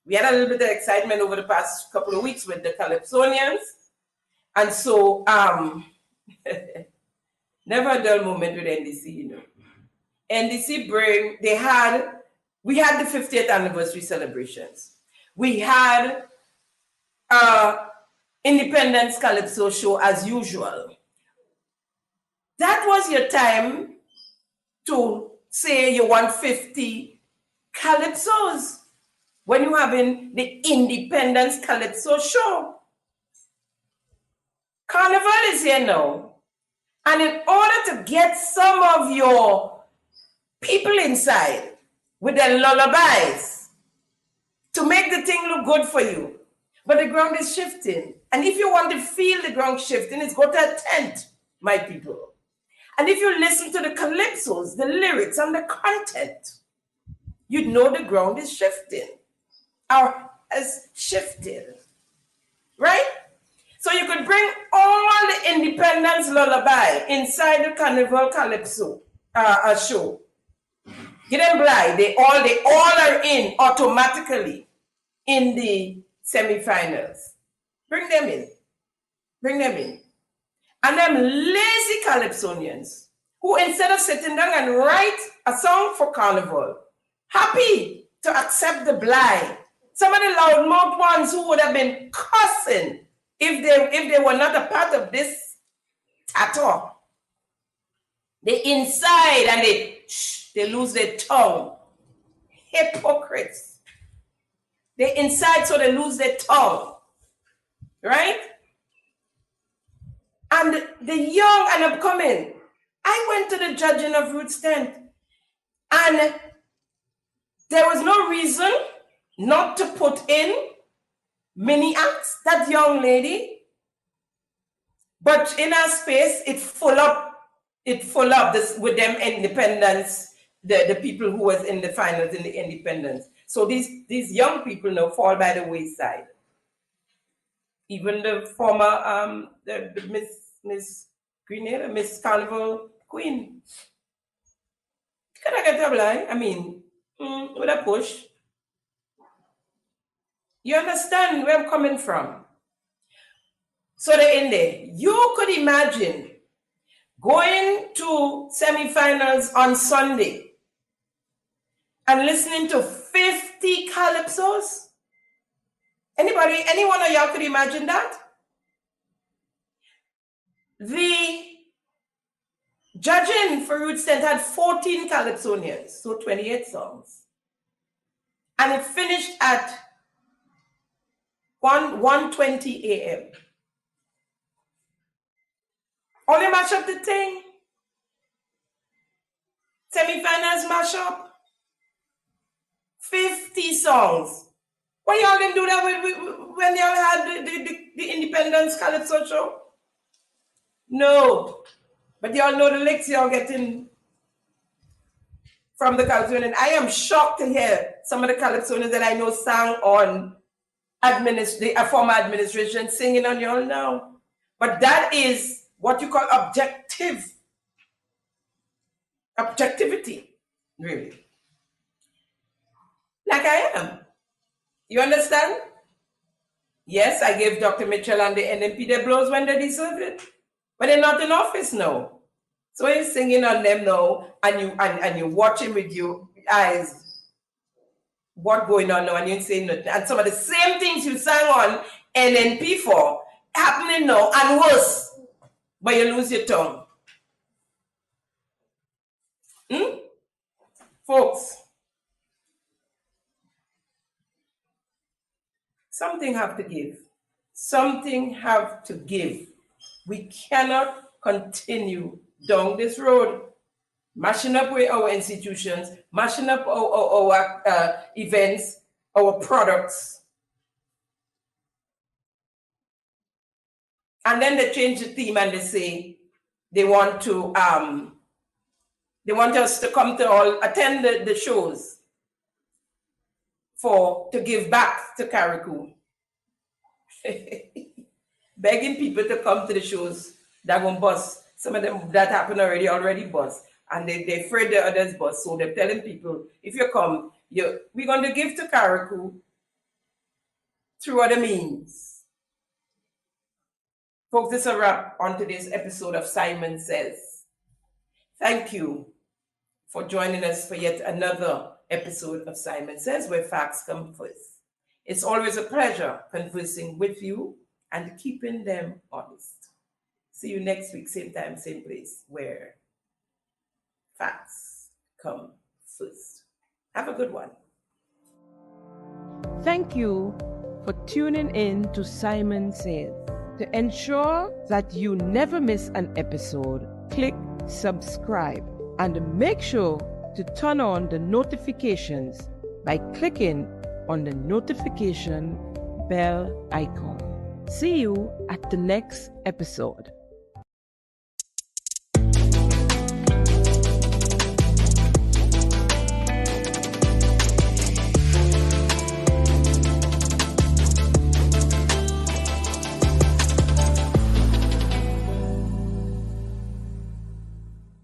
We had a little bit of excitement over the past couple of weeks with the Calypsonians. And so, never a dull moment with NDC, NDC we had the 50th anniversary celebrations. We had Independence Calypso show as usual. That was your time to say you want 50 calypsos when you're having the Independence Calypso show. Carnival is here now. And in order to get some of your people inside with their lullabies to make the thing look good for you, but the ground is shifting. And if you want to feel the ground shifting, it's go to a tent, my people. And if you listen to the calypsos, the lyrics and the content, you'd know the ground is shifting or has shifted, right? So you could bring all the Independence lullaby inside the Carnival Calypso show. Get them blind. They all are in automatically in the semifinals. Bring them in. Bring them in. And them lazy calypsonians who, instead of sitting down and write a song for Carnival, happy to accept the blind. Some of the loudmouth ones who would have been cussing if they were not a part of this at all. They inside and they lose their tongue. Hypocrites. They inside so they lose their tongue. Right? And the young and upcoming. I went to the judging of Ruth's tent and there was no reason not to put in mini acts, that young lady. But in our space, it full up this with them independence, the people who was in the finals in the independence. So these young people now fall by the wayside. Even the former the Miss Grenada, Miss Carnival Queen. Can I get a line? I mean, with a push. You understand where I'm coming from? So they're in there. You could imagine going to semifinals on Sunday and listening to 50 calypsos. Any one of y'all could imagine that? The judging for Roots Tent had 14 calypsonians, so 28 songs. And it finished at 1:20 a.m. Only mash up the thing. Semifinals mash up. 50 songs. Why y'all didn't do that when y'all had the Independence Calypso show? No. But y'all know the licks y'all getting from the Calypsonian. I am shocked to hear some of the Calypsonians that I know sang on a former administration singing on y'all now. But that is what you call objectivity, really. Like I am. You understand? Yes, I gave Dr. Mitchell and the NMP their blows when they deserve it. But they're not in office now. So you're singing on them now and you watching with your eyes what's going on now and you ain't saying nothing. And some of the same things you sang on NNP for happening now and worse. But you lose your tongue. Folks, something have to give. Something have to give. We cannot continue down this road, mashing up with our institutions, mashing up our events, our products. And then they change the theme and they say they want us to come to all attend the shows to give back to Carriacou. Begging people to come to the shows that won't bust. Some of them that happened already bust. And they're afraid the others bust. So they're telling people, if you come, we're going to give to Carriacou through other means. Folks, this is a wrap on today's episode of Simon Says. Thank you for joining us for yet another episode of Simon Says, where facts come first. It's always a pleasure conversing with you and keeping them honest. See you next week, same time, same place, where facts come first. Have a good one. Thank you for tuning in to Simon Says. To ensure that you never miss an episode, click subscribe and make sure to turn on the notifications by clicking on the notification bell icon. See you at the next episode.